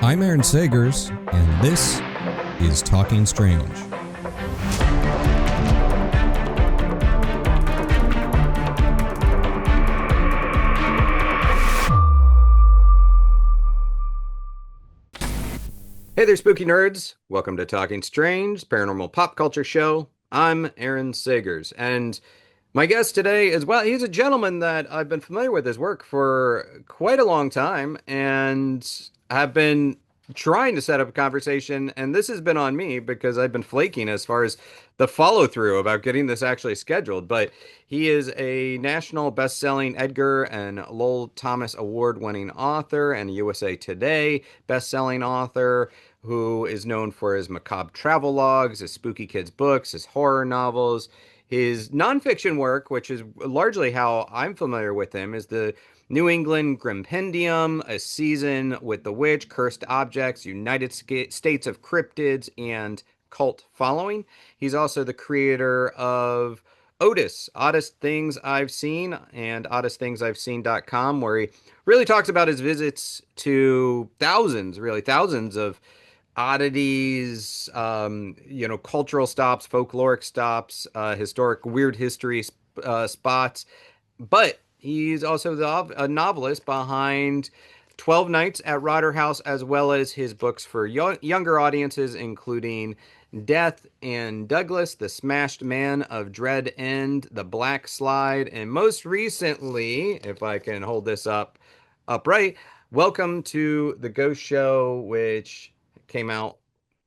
I'm Aaron Sagers, and this is Talking Strange. Hey there, spooky nerds. Welcome to Talking Strange, Paranormal Pop Culture Show. I'm Aaron Sagers, and my guest today is, well, he's a gentleman that I've been familiar with his work for quite a long time and have been trying to set up a conversation. And this has been on me because I've been flaking as far as the follow through about getting this actually scheduled. But he is a national best-selling Edgar and Lowell Thomas award-winning author and a USA Today best-selling author who is known for his macabre travel logs, his spooky kids books, his horror novels. His nonfiction work, which is largely how I'm familiar with him, is the New England Grimpendium, A Season with the Witch, Cursed Objects, United States of Cryptids, and Cult Following. He's also the creator of OTIS, Oddest Things I've Seen, and oddestthingsiveseen.com, where he really talks about his visits to thousands of oddities, cultural stops, folkloric stops, historic weird history spots. But he's also a novelist behind 12 Nights at Rotter House, as well as his books for younger audiences, including Death and Douglas, The Smashed Man of Dread End, The Black Slide, and most recently, if I can hold this upright, Welcome to the Ghost Show, which came out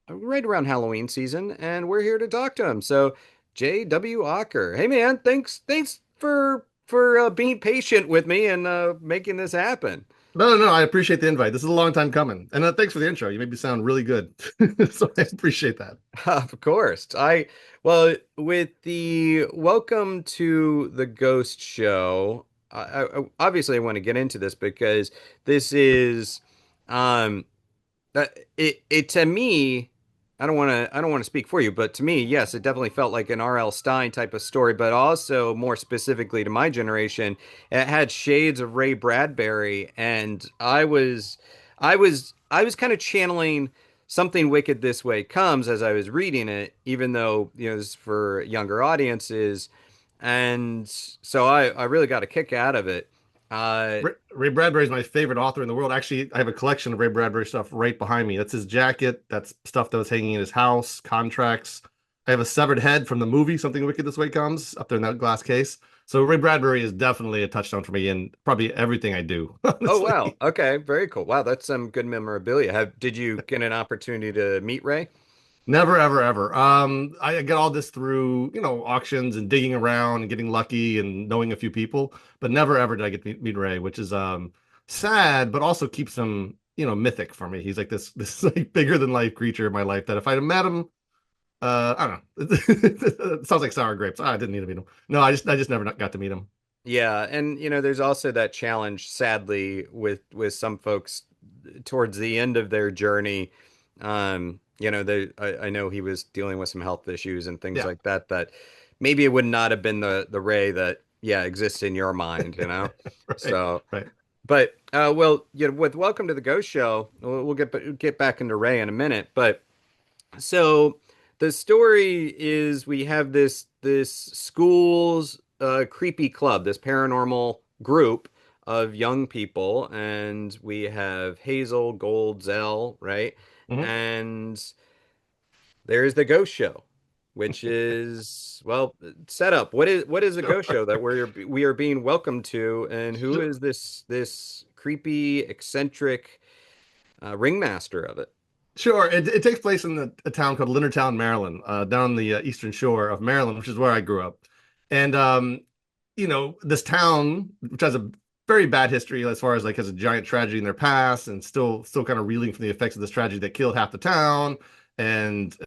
right around Halloween season, and we're here to talk to him. So, J.W. Ocker, hey man, thanks for being patient with me and making this happen. No, I appreciate the invite. This is a long time coming. And thanks for the intro. You made me sound really good. So I appreciate that. Of course. Well, with the Welcome to the Ghost Show, obviously I want to get into this because this is um it to me, I don't want to speak for you, but to me, yes, it definitely felt like an R.L. Stine type of story, but also more specifically to my generation, it had shades of Ray Bradbury, and I was kind of channeling Something Wicked This Way Comes as I was reading it, even though, this is for younger audiences, and so I really got a kick out of it. Uh, Ray Bradbury is my favorite author in the world. Actually, I have a collection of Ray Bradbury stuff right behind me. That's his jacket. That's stuff that was hanging in his house, contracts. I have a severed head from the movie Something Wicked This Way Comes up there in that glass case. So Ray Bradbury is definitely a touchstone for me in probably everything I do, Oh wow. honestly. Okay, very cool. Wow, that's some good memorabilia. Did you get an opportunity to meet Ray? Never, ever, ever. I got all this through, auctions and digging around and getting lucky and knowing a few people, but never, ever did I get to meet Ray, which is sad, but also keeps him, mythic for me. He's like this like bigger than life creature in my life that if I'd have met him, I don't know. It sounds like sour grapes. I didn't need to meet him. No, I just never got to meet him. Yeah, and there's also that challenge, sadly, with some folks towards the end of their journey. I know he was dealing with some health issues and things Yeah, like that. That maybe it would not have been the Ray that exists in your mind. right, So, right. but well, with Welcome to the Ghost Show, we'll get back into Ray in a minute, but. So the story is we have this school's creepy club, this paranormal group of young people, and we have Hazel, Gold, Zell, right? Mhm. And there's the ghost show, which is, well, set up. What is the ghost show that we are being welcomed to, and who Sure. is this creepy, eccentric ringmaster of it? Sure. It takes place in a town called Leonardtown, Maryland, down the eastern shore of Maryland, which is where I grew up. And this town, which has a very bad history as far as like has a giant tragedy in their past, and still kind of reeling from the effects of this tragedy that killed half the town, and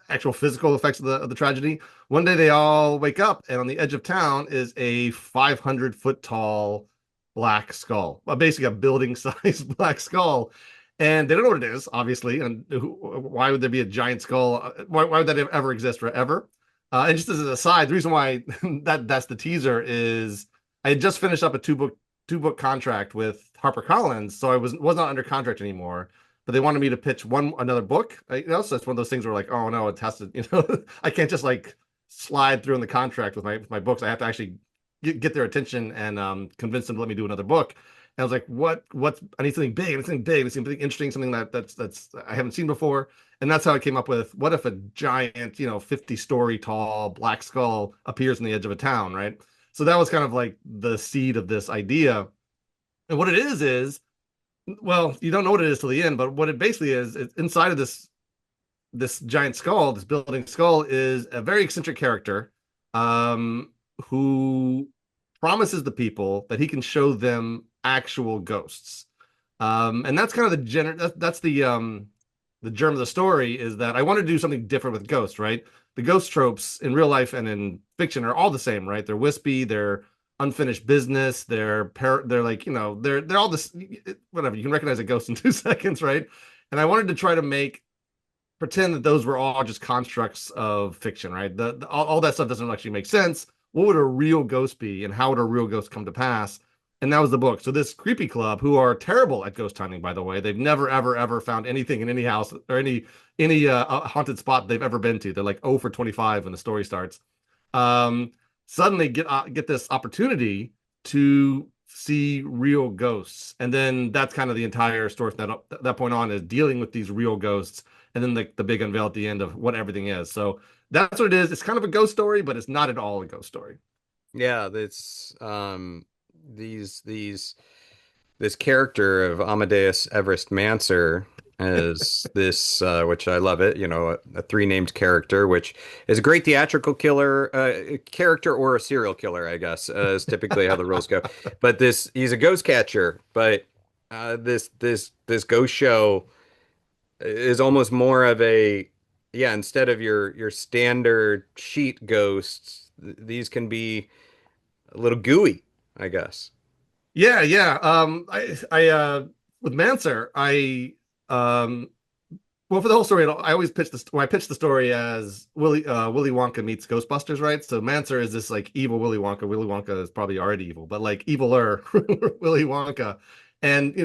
actual physical effects of the tragedy. One day they all wake up, and on the edge of town is a 500-foot tall black skull, well, basically a building-sized black skull, and they don't know what it is, obviously. And why would there be a giant skull? Why would that ever exist forever? And just as an aside, the reason why that's the teaser is I had just finished up a two book contract with HarperCollins, so I was not under contract anymore. but they wanted me to pitch another book. So it's one of those things where like, oh no, it has to, I can't just like slide through in the contract with my books. I have to actually get their attention and convince them to let me do another book. And I was like, what's I need something big, I need something big, I need something interesting, something that's I haven't seen before. And that's how I came up with what if a giant, 50-story tall black skull appears on the edge of a town, right? So that was kind of like the seed of this idea. And what it is, well, you don't know what it is till the end, but what it basically is, it's inside of this giant skull, this building skull, is a very eccentric character who promises the people that he can show them actual ghosts. And that's kind of that's the germ of the story, is that I wanted to do something different with ghosts, right? The ghost tropes in real life and in fiction are all the same, right? They're wispy, they're unfinished business, they're like, they're all this, whatever. You can recognize a ghost in 2 seconds, right? And I wanted to try to pretend that those were all just constructs of fiction, right? All that stuff doesn't actually make sense. What would a real ghost be, and how would a real ghost come to pass? And that was the book. So this creepy club, who are terrible at ghost hunting, by the way, they've never ever ever found anything in any house or any haunted spot they've ever been to. They're like 0 for 25 when the story starts. Um, Suddenly get this opportunity to see real ghosts, and then that's kind of the entire story from that point on, is dealing with these real ghosts, and then the big unveil at the end of what everything is. So that's what it is. It's kind of a ghost story, but it's not at all a ghost story. Yeah, that's these this character of Amadeus Everest Manser as this, which I love it, a three named character, which is a great theatrical character, or a serial killer, I guess, is typically how the rules go. But he's a ghost catcher, but this ghost show is almost more of yeah, instead of your standard sheet ghosts, these can be a little gooey, I guess. Yeah, yeah. I with Manser, um, well, for the whole story, I always when I pitch the story as Willy Wonka meets Ghostbusters, right? So Manser is this like evil Willy Wonka. Willy Wonka is probably already evil, but like eviler Willy Wonka. And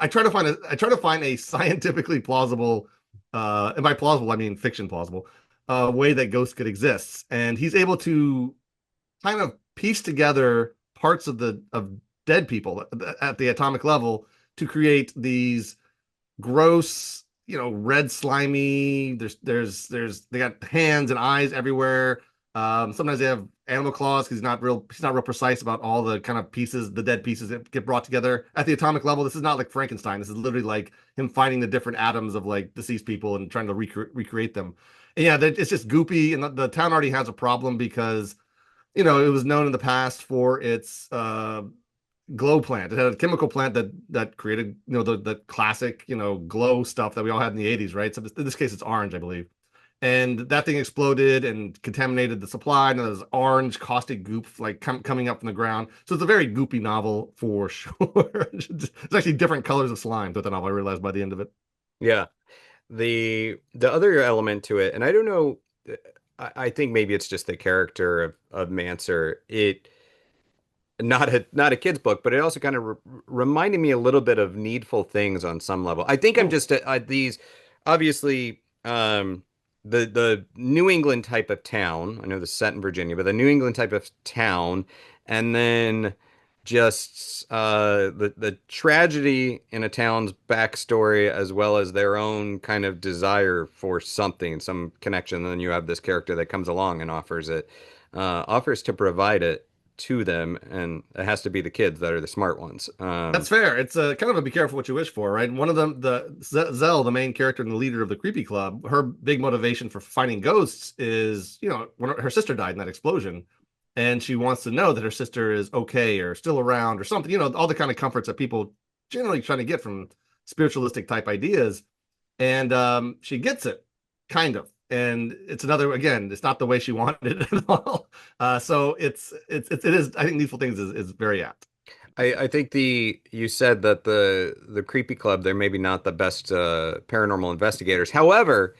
I try to find a scientifically plausible, and by plausible I mean fiction plausible, way that ghosts could exist. And he's able to kind of piece together parts of dead people at the atomic level to create these gross, red slimy. They got hands and eyes everywhere. Sometimes they have animal claws because he's not real precise about all the kind of pieces, the dead pieces that get brought together at the atomic level. This is not like Frankenstein. This is literally like him finding the different atoms of like deceased people and trying to recreate them. And yeah, it's just goopy, and the town already has a problem because it was known in the past for its glow plant. It had a chemical plant that created, the classic, glow stuff that we all had in the 80s, right? So in this case, it's orange, I believe. And that thing exploded and contaminated the supply. And there's orange caustic goop like coming up from the ground. So it's a very goopy novel for sure. It's actually different colors of slime with the novel, I realized by the end of it. Yeah. The other element to it, and I don't know, I think maybe it's just the character of Manser. It not a kid's book, but it also kind of reminded me a little bit of Needful Things on some level. I think I'm Oh, just these obviously the New England type of town. I know this is set in Virginia, but the New England type of town, and then just the tragedy in a town's backstory, as well as their own kind of desire for something, some connection. And then you have this character that comes along and offers to provide it to them, and it has to be the kids that are the smart ones. that's fair. It's a kind of a be careful what you wish for, right? One of them, Zell, the main character and the leader of the creepy club, her big motivation for finding ghosts is, when her sister died in that explosion, and she wants to know that her sister is okay or still around or something, all the kind of comforts that people generally trying to get from spiritualistic type ideas. And she gets it, kind of. And it's another, again, it's not the way she wanted it at all. So it is, I think Needful Things is very apt. I think you said that the creepy club, they're maybe not the best paranormal investigators. However,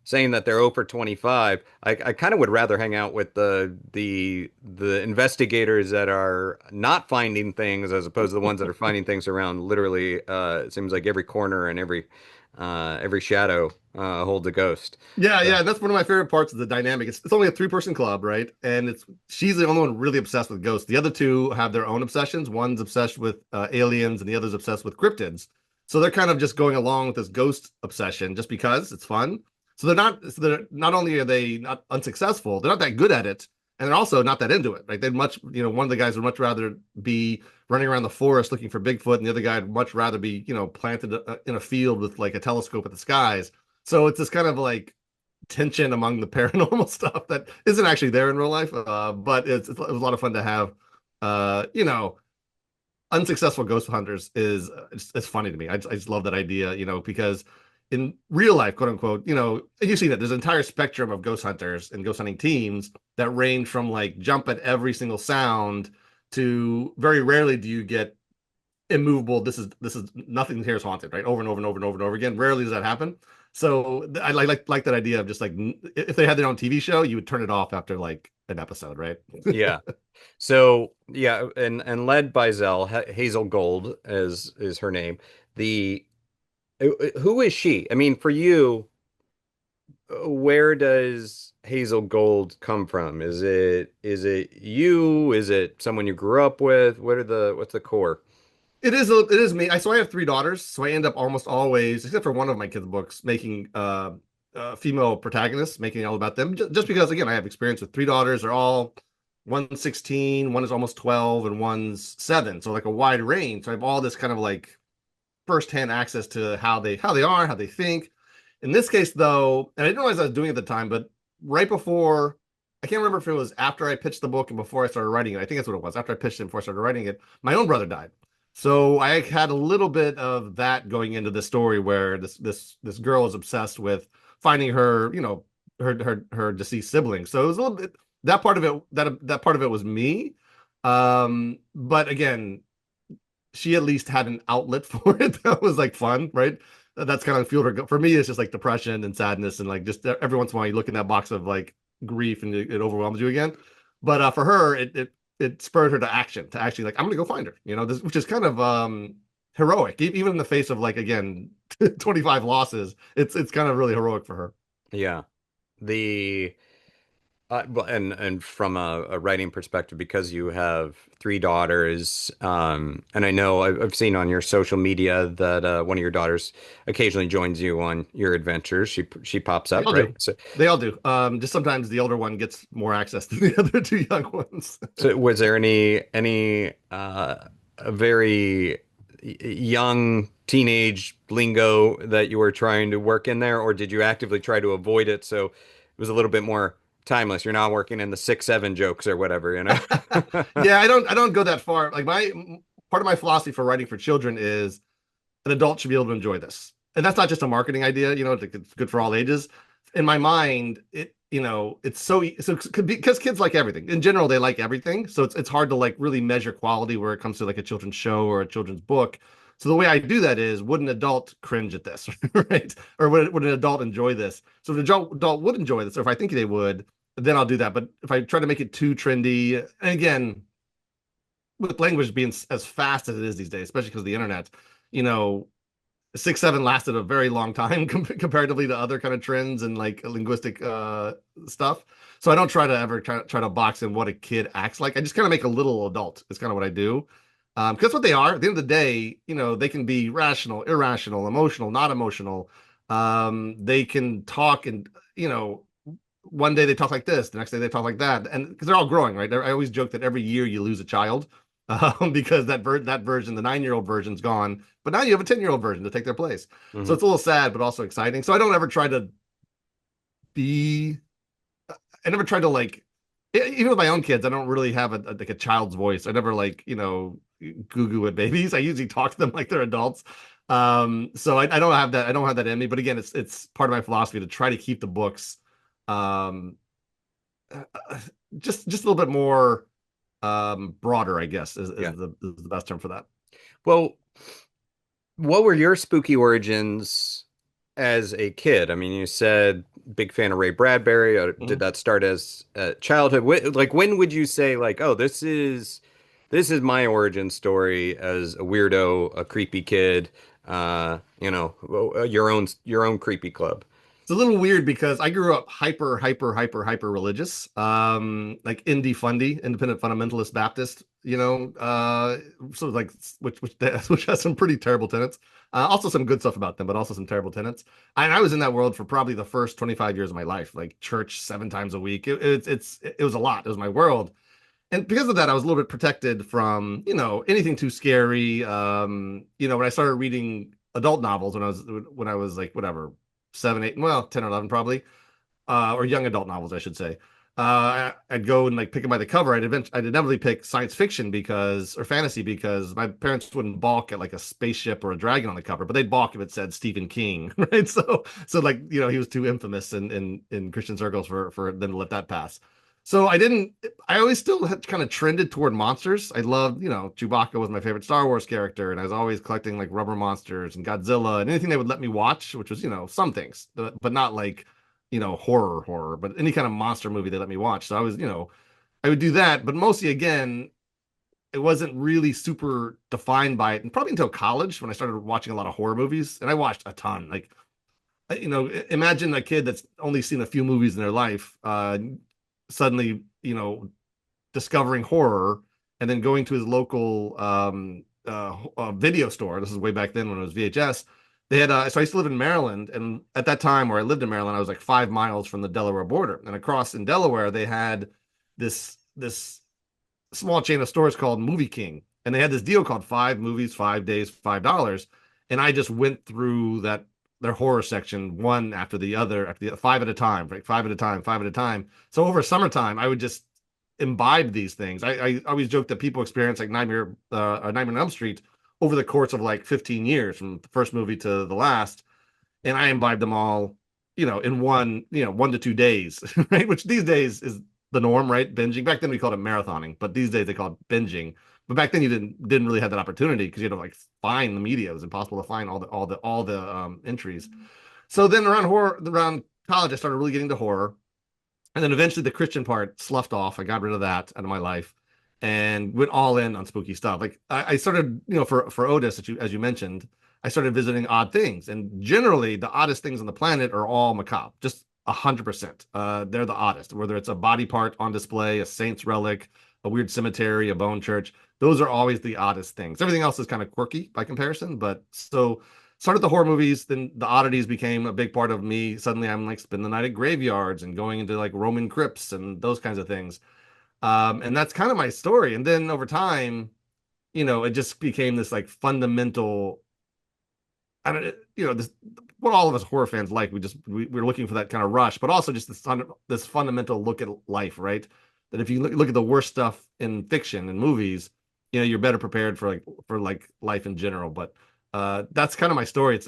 saying that they're 0 for 25. I kind of would rather hang out with the investigators that are not finding things as opposed to the ones that are finding things around literally it seems like every corner and every shadow holds a ghost. Yeah, So, yeah, that's one of my favorite parts of the dynamic. It's only a three-person club, right? And it's she's the only one really obsessed with ghosts. The other two have their own obsessions. One's obsessed with aliens, and the other's obsessed with cryptids. So they're kind of just going along with this ghost obsession just because it's fun. So they're not only are they not unsuccessful, they're not that good at it, and they're also not that into it. Like they'd much, one of the guys would much rather be running around the forest looking for Bigfoot, and the other guy would much rather be, planted in a field with like a telescope at the skies. So it's this kind of like tension among the paranormal stuff that isn't actually there in real life. But it was a lot of fun to have. Uh, you know, Unsuccessful ghost hunters is it's funny to me. I just love that idea, because in real life, quote unquote, and you've seen it. There's an entire spectrum of ghost hunters and ghost hunting teams that range from like jump at every single sound to very rarely do you get immovable. This is nothing here is haunted, right? Over and over and over and over and over again. Rarely does that happen. So I like that idea of just like if they had their own TV show, you would turn it off after like an episode, right? yeah. So yeah, and led by Hazel Gold is her name. The who is she? I mean, for you, where does Hazel Gold come from? Is it you? Is it someone you grew up with? What's the core? It is me. I have three daughters, so I end up almost always, except for one of my kids' books, making female protagonists, making it all about them. Just because, again, I have experience with three daughters. They're all one's 16, one is almost 12, and one's 7. So like a wide range. So I have all this kind of like firsthand access to how they are, how they think. In this case, though, and I didn't realize I was doing it at the time, but right before, I can't remember if it was after I pitched the book and before I started writing it. I think that's what it was. After I pitched it, before I started writing it, my own brother died. So I had a little bit of that going into the story where this girl is obsessed with finding her deceased sibling. So it was a little bit that part of it that part of it was me. But again, she at least had an outlet for it that was like fun, right? That's kind of fueled her. For me, it's just like depression and sadness, and like just every once in a while you look in that box of like grief and it overwhelms you again. But for her, it spurred her to action, to actually like I'm gonna go find her, which is kind of heroic, even in the face of like again 25 losses. It's kind of really heroic for her. Yeah. The well, and from a writing perspective, because you have three daughters, and I know I've seen on your social media that one of your daughters occasionally joins you on your adventures. She pops They up, all right? do. They all do. Just sometimes the older one gets more access than the other two young ones. So was there any a very young teenage lingo that you were trying to work in there, or did you actively try to avoid it so it was a little bit more timeless? You're not working in the 6-7 jokes or whatever, you know? Yeah, I don't go that far. Like my part of my philosophy for writing for children is an adult should be able to enjoy this. And that's not just a marketing idea, it's good for all ages. In my mind, it's so because kids like everything. In general, they like everything. So it's hard to like really measure quality where it comes to like a children's show or a children's book. So the way I do that is, would an adult cringe at this, right? Or would an adult enjoy this? So if an adult would enjoy this, or if I think they would, then I'll do that. But if I try to make it too trendy, and again, with language being as fast as it is these days, especially because of the internet, you know, 6-7 lasted a very long time comparatively to other kind of trends and like linguistic stuff. So I don't try to ever try to box in what a kid acts like. I just kind of make a little adult. It's kind of what I do. Because that's what they are. At the end of the day, they can be rational, irrational, emotional, not emotional. They can talk and, one day they talk like this, the next day they talk like that. And because they're all growing, right? I always joke that every year you lose a child because that version, the 9-year-old version's gone, but now you have a 10-year-old version to take their place. Mhm. So it's a little sad, but also exciting. So I don't ever try to be, I never try to like, even with my own kids, I don't really have like a child's voice. I never like, goo at babies. I usually talk to them like they're adults. So I don't have that. I don't have that in me. But again, it's part of my philosophy to try to keep the books, um, just a little bit more broader, I guess Yeah. is the best term for that. Well, what were your spooky origins as a kid? I mean, you said big fan of Ray Bradbury. Did Mhm. that start as childhood? Like, when would you say, like, oh, this is my origin story as a weirdo, a creepy kid, your own creepy club. It's a little weird because I grew up hyper religious, like indie fundy, independent fundamentalist Baptist, sort of like which which has some pretty terrible tenets. Also some good stuff about them, but also some terrible tenets. And I was in that world for probably the first 25 years of my life, like church 7 times a week. It was a lot. It was my world. And because of that, I was a little bit protected from, anything too scary. When I started reading adult novels when I was like whatever, 7, 8, well, 10 or 11 probably, or young adult novels, I should say. I'd go and like pick them by the cover. I'd inevitably pick science fiction or fantasy because my parents wouldn't balk at like a spaceship or a dragon on the cover, but they'd balk if it said Stephen King, right? So like he was too infamous in Christian circles for them to let that pass. So I didn't. I always still had kind of trended toward monsters. I loved, Chewbacca was my favorite Star Wars character, and I was always collecting like rubber monsters and Godzilla and anything they would let me watch, which was, some things, but not like horror, but any kind of monster movie they let me watch. So I was, I would do that, but mostly again, it wasn't really super defined by it. And probably until college when I started watching a lot of horror movies, and I watched a ton. Like, imagine a kid that's only seen a few movies in their life, suddenly, discovering horror and then going to his local video store. This is way back then when it was VHS. They had so I used to live in Maryland, and at that time where I lived in Maryland, I was like 5 miles from the Delaware border. And across in Delaware, they had this small chain of stores called Movie King, and they had this deal called 5 movies, 5 days, $5. And I just went through their horror section one after the five at a time, right? Five at a time, five at a time. So over summertime, I would just imbibe these things. I always joke that people experience like Nightmare on Elm Street over the course of like 15 years from the first movie to the last, and I imbibed them all, in 1 to 2 days, right? Which these days is the norm, right? Binging. Back then we called it marathoning, but these days they call it binging. But back then you didn't really have that opportunity because you had to like find the media. It was impossible to find all the entries. So then around college, I started really getting to horror. And then eventually the Christian part sloughed off. I got rid of that out of my life and went all in on spooky stuff. Like I started, for OTIS, as you mentioned, I started visiting odd things. And generally the oddest things on the planet are all macabre, just 100%. They're the oddest, whether it's a body part on display, a saint's relic, a weird cemetery, a bone church. Those are always the oddest things. Everything else is kind of quirky by comparison. But so started the horror movies, then the oddities became a big part of me. Suddenly I'm like spending the night at graveyards and going into like Roman crypts and those kinds of things. And that's kind of my story. And then over time, it just became this like fundamental, I don't, this what all of us horror fans like. We're looking for that kind of rush, but also just this fundamental look at life, right? That if you look at the worst stuff in fiction and movies, you're better prepared for life in general. But that's kind of my story.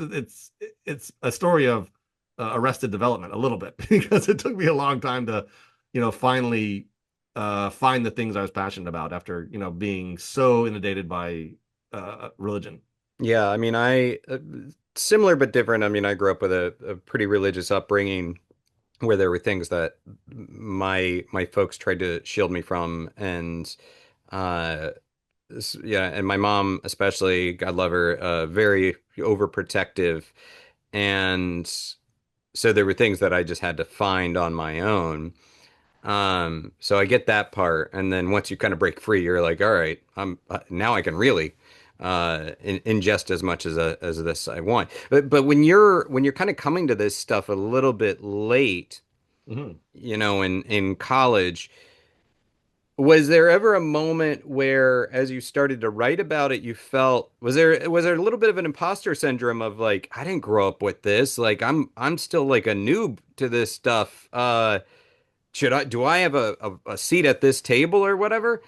It's a story of arrested development a little bit because it took me a long time to, finally find the things I was passionate about after, being so inundated by religion. Yeah, I mean, I similar but different. I mean, I grew up with a pretty religious upbringing where there were things that my folks tried to shield me from, and uh, yeah, and my mom especially, God love her, very overprotective, and so there were things that I just had to find on my own. So I get that part, and then once you kind of break free, you're like, all right, I'm now I can really ingest as much as this I want. But when you're kind of coming to this stuff a little bit late, Mhm. in college, was there ever a moment where, as you started to write about it, you felt was there a little bit of an imposter syndrome of like, I didn't grow up with this, like I'm still like a noob to this stuff. Do I have a seat at this table or whatever?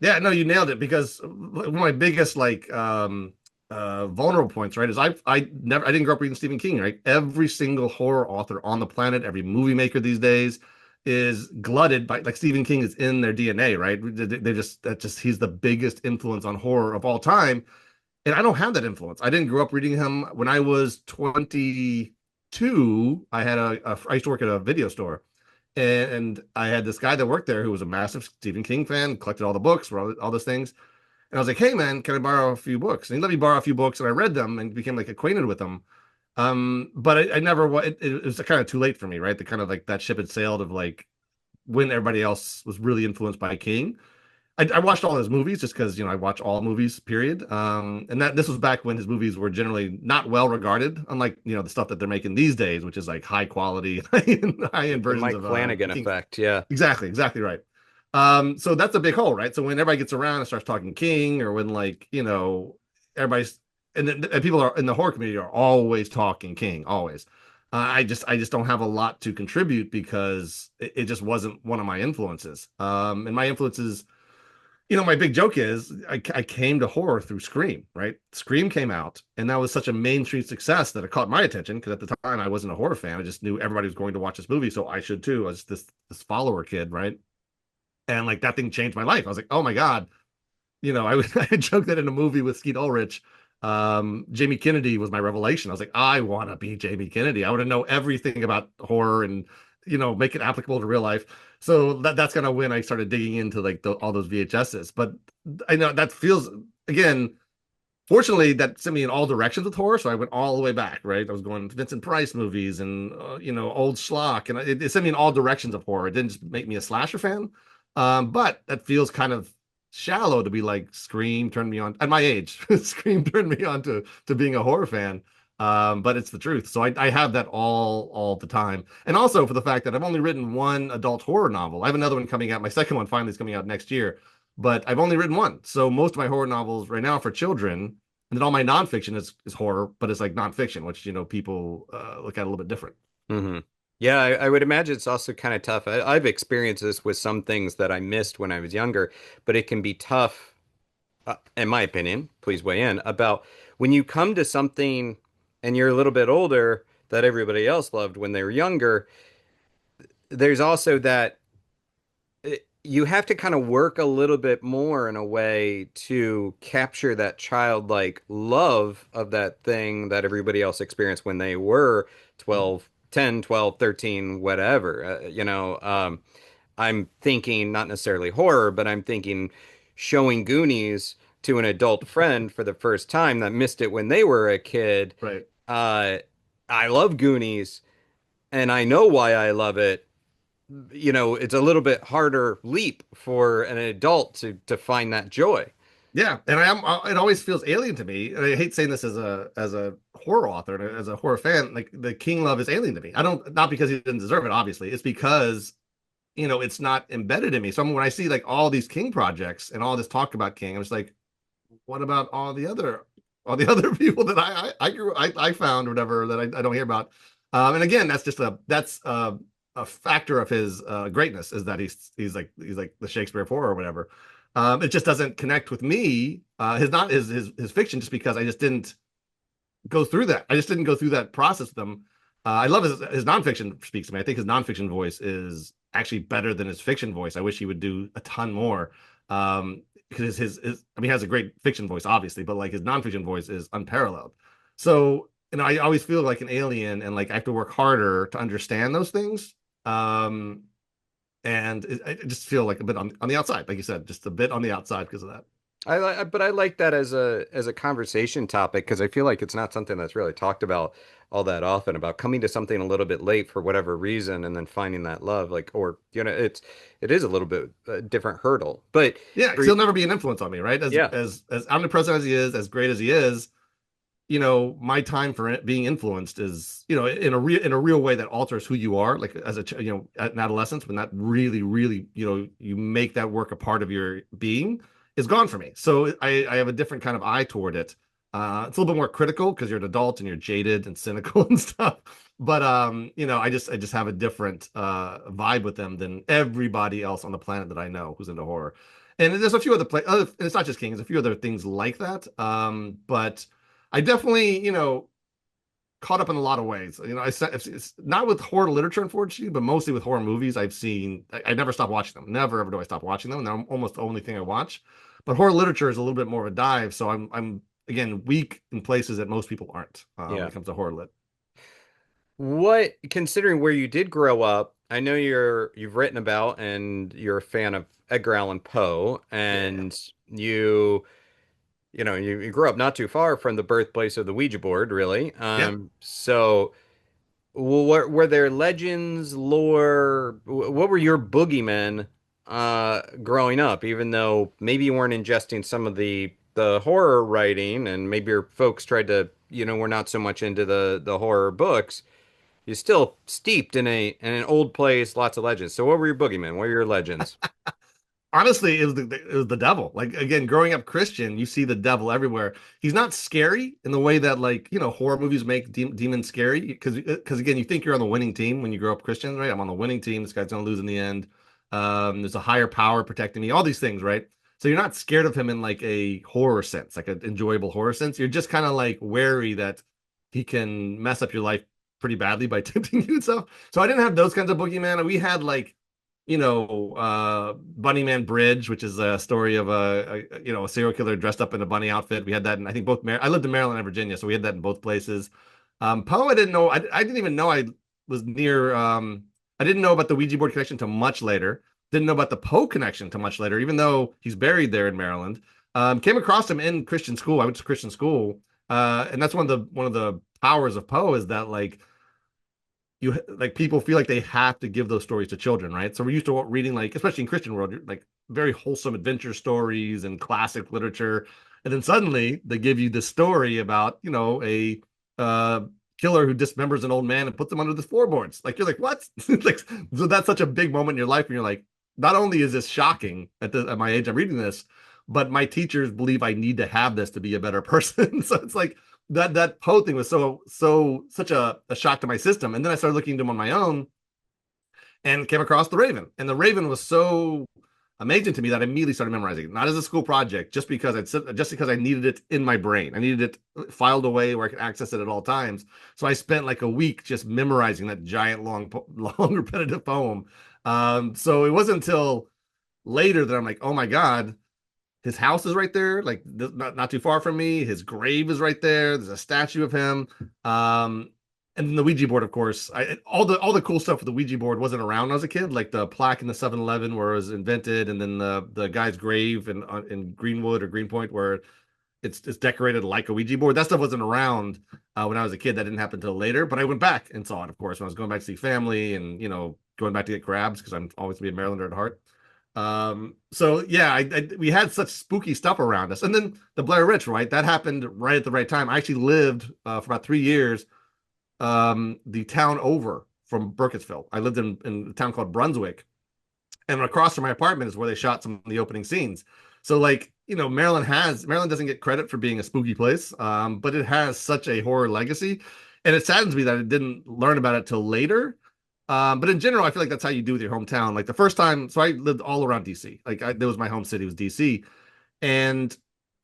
Yeah, no, you nailed it because one of my biggest like vulnerable points, right, is I didn't grow up reading Stephen King, right? Every single horror author on the planet, every movie maker these days is glutted by like Stephen King is in their DNA, right? They just he's the biggest influence on horror of all time. And I don't have that influence. I didn't grow up reading him when I was 20. two, I used to work at a video store, and I had this guy that worked there who was a massive Stephen King fan, collected all the books, all those things. And I was like, "Hey man, can I borrow a few books?" And he let me borrow a few books, and I read them and became like acquainted with them. But I never it was kind of too late for me, right? The kind of like that ship had sailed of like when everybody else was really influenced by King. I watched all his movies just because I watch all movies, period. And that this was back when his movies were generally not well regarded, unlike the stuff that they're making these days, which is like high quality, high end The versions Mike of Flanagan King. effect, yeah. Exactly right. So that's a big hole, right? So when everybody gets around and starts talking King, or when like everybody's and people are in the horror community are always talking King, always. I just don't have a lot to contribute because it just wasn't one of my influences. And my influences, my big joke is I came to horror through Scream, right? Scream came out, and that was such a mainstream success that it caught my attention because at the time I wasn't a horror fan. I just knew everybody was going to watch this movie, so I should too. I was this follower kid, right? And like that thing changed my life. I was like, oh my God. I joked that in a movie with Skeet Ulrich, Jamie Kennedy was my revelation. I was like, I want to be Jamie Kennedy. I want to know everything about horror and make it applicable to real life. So that's kind of when I started digging into like all those VHSs. But I know that feels, again, fortunately that sent me in all directions with horror. So I went all the way back, right? I was going to Vincent Price movies and old schlock, and it sent me in all directions of horror. It didn't just make me a slasher fan. But that feels kind of shallow to be like Scream turned me on at my age. Scream turned me on to being a horror fan. But it's the truth. So I have that all the time. And also for the fact that I've only written one adult horror novel. I have another one coming out. My second one finally is coming out next year, but I've only written one. So most of my horror novels right now are for children, and then all my nonfiction is horror, but it's like nonfiction, which people look at a little bit different. Hmm. Yeah, I would imagine it's also kind of tough. I've experienced this with some things that I missed when I was younger, but it can be tough, in my opinion, please weigh in, about when you come to something and you're a little bit older that everybody else loved when they were younger. There's also that you have to kind of work a little bit more in a way to capture that childlike love of that thing that everybody else experienced when they were 12, 10, 12, 13, whatever. I'm thinking not necessarily horror, but I'm thinking showing Goonies to an adult friend for the first time that missed it when they were a kid. Right. Uh, I love Goonies and I know why I love it. It's a little bit harder leap for an adult to find that joy. Yeah, and it always feels alien to me. And I hate saying this as a horror author and as a horror fan. Like the King love is alien to me. I don't Not because he didn't deserve it, obviously. It's because it's not embedded in me. So when I see like all these King projects and all this talk about King, I'm just like, what about all the other people that I found or whatever that I don't hear about? And again, that's a factor of his greatness is that he's like the Shakespeare of horror or whatever. It just doesn't connect with me. His fiction, just because I just didn't go through that. I just didn't go through that process with them. I love his nonfiction speaks to me. I think his nonfiction voice is actually better than his fiction voice. I wish he would do a ton more. Because I mean, he has a great fiction voice, obviously, but like his nonfiction voice is unparalleled. So, I always feel like an alien, and like I have to work harder to understand those things. Um, and I just feel like a bit on the outside, like you said, just a bit on the outside because of that. But I like that as a conversation topic because I feel like it's not something that's really talked about all that often about coming to something a little bit late for whatever reason and then finding that love like or it is a little bit a different hurdle. But Yeah, because he'll never be an influence on me, right? As yeah. as omnipresent as he is, as great as he is, my time for it being influenced is, in a real way that alters who you are, like as at adolescence, when that really, really, you make that work a part of your being, is gone for me. So I have a different kind of eye toward it. It's a little bit more critical because you're an adult and you're jaded and cynical and stuff. But I just have a different vibe with them than everybody else on the planet that I know who's into horror. And there's a few other, it's not just King, there's a few other things like that. But I definitely, caught up in a lot of ways. It's not with horror literature, unfortunately, but mostly with horror movies. I never stop watching them. Never ever do I stop watching them. And they're almost the only thing I watch. But horror literature is a little bit more of a dive. So I'm again weak in places that most people aren't when Yeah. it comes to horror lit. What, considering where you did grow up, I know you've written about and you're a fan of Edgar Allan Poe, Yeah. and you grew up not too far from the birthplace of the Ouija board, really. Yeah. So what were there legends, lore? What were your boogeymen growing up? Even though maybe you weren't ingesting some of the horror writing, and maybe your folks tried to, were not so much into the horror books. You're still steeped in an old place, lots of legends. So what were your boogeymen? What were your legends? Honestly, it was the devil. Like again, growing up Christian, you see the devil everywhere. He's not scary in the way that like horror movies make demons scary because again, you think you're on the winning team when you grow up Christian, right? I'm on the winning team. This guy's gonna lose in the end. There's a higher power protecting me. All these things, right? So you're not scared of him in like a horror sense, like an enjoyable horror sense. You're just kind of like wary that he can mess up your life pretty badly by tempting you and stuff. So I didn't have those kinds of boogeyman. We had like Bunnyman Bridge, which is a story of a serial killer dressed up in a bunny outfit. We had that in I think both. I lived in Maryland and Virginia, so we had that in both places. Poe, I didn't know. I didn't even know I was near. I didn't know about the Ouija board connection till much later. Didn't know about the Poe connection till much later, even though he's buried there in Maryland. Came across him in Christian school. I went to Christian school, and that's one of the powers of Poe is that you like people feel like they have to give those stories to children, right? So we're used to reading like, especially in Christian world, like very wholesome adventure stories and classic literature, and then suddenly they give you this story about a uh, killer who dismembers an old man and puts him under the floorboards. Like you're like, what? Like so that's such a big moment in your life, and you're like, not only is this shocking at my age, I'm reading this, but my teachers believe I need to have this to be a better person. So it's like that Poe thing was such a shock to my system. And then I started looking into them on my own and came across the Raven. And the Raven was so amazing to me that I immediately started memorizing it, not as a school project, just because I needed it in my brain. I needed it filed away where I could access it at all times. So I spent like a week just memorizing that giant, long repetitive poem. So it wasn't until later that I'm like, oh my god, his house is right there, like not too far from me. His grave is right there. There's a statue of him. And then the Ouija board, of course. All the cool stuff with the Ouija board wasn't around when I was a kid, like the plaque in the 7-Eleven where it was invented, and then the guy's grave in Greenwood or Greenpoint where it's decorated like a Ouija board. That stuff wasn't around when I was a kid. That didn't happen until later. But I went back and saw it, of course, when I was going back to see family and going back to get crabs because I'm always gonna be a Marylander at heart. So yeah, we had such spooky stuff around us, and then the Blair Witch, right? That happened right at the right time. I actually lived for about 3 years, the town over from Burkittsville. I lived in a town called Brunswick, and across from my apartment is where they shot some of the opening scenes. So like Maryland doesn't get credit for being a spooky place, but it has such a horror legacy, and it saddens me that I didn't learn about it till later. But in general, I feel like that's how you do with your hometown. Like the first time, so I lived all around DC. That was my home city, was DC, and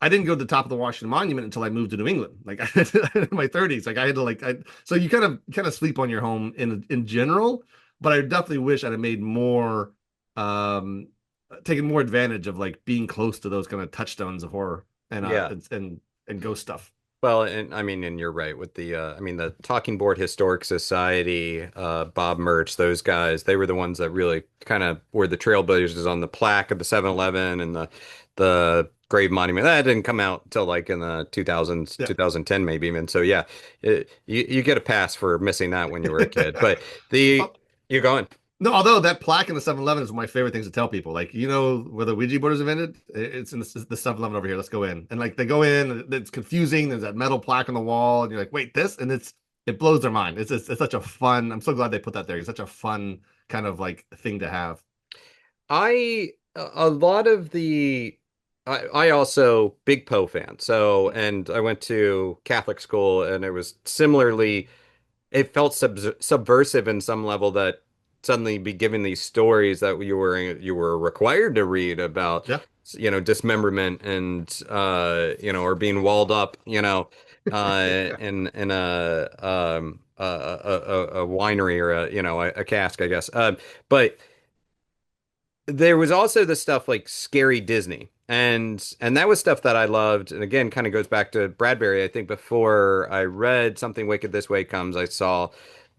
I didn't go to the top of the Washington Monument until I moved to New England. Like in my 30s, like I had to so you kind of sleep on your home in general. But I definitely wish I'd have made more, um, taken more advantage of like being close to those kind of touchstones of horror and Yeah. and ghost stuff. Well, and I mean, and you're right with the Talking Board Historic Society, Bob Mertz, those guys, they were the ones that really kind of were the trailblazers on the plaque of the 7-Eleven and the grave monument. That didn't come out till like in the 2000s, Yeah. 2010 maybe even. So yeah, you get a pass for missing that when you were a kid. But the Oh, you're going. no, although that plaque in the 7-Eleven is one of my favorite things to tell people. Like, where the Ouija board is invented? It's in the 7-Eleven over here. Let's go in. And like they go in, it's confusing. There's that metal plaque on the wall, and you're like, wait, this? And it blows their mind. It's such a fun. I'm so glad they put that there. It's such a fun kind of like thing to have. A lot of I also big Poe fan. So, and I went to Catholic school and it was similarly, it felt subversive in some level that suddenly be given these stories that you were required to read about, Yeah. dismemberment and or being walled up, Yeah. in a winery or a cask, I guess. But there was also the stuff like scary Disney. And that was stuff that I loved. And again, kind of goes back to Bradbury. I think before I read Something Wicked This Way Comes, I saw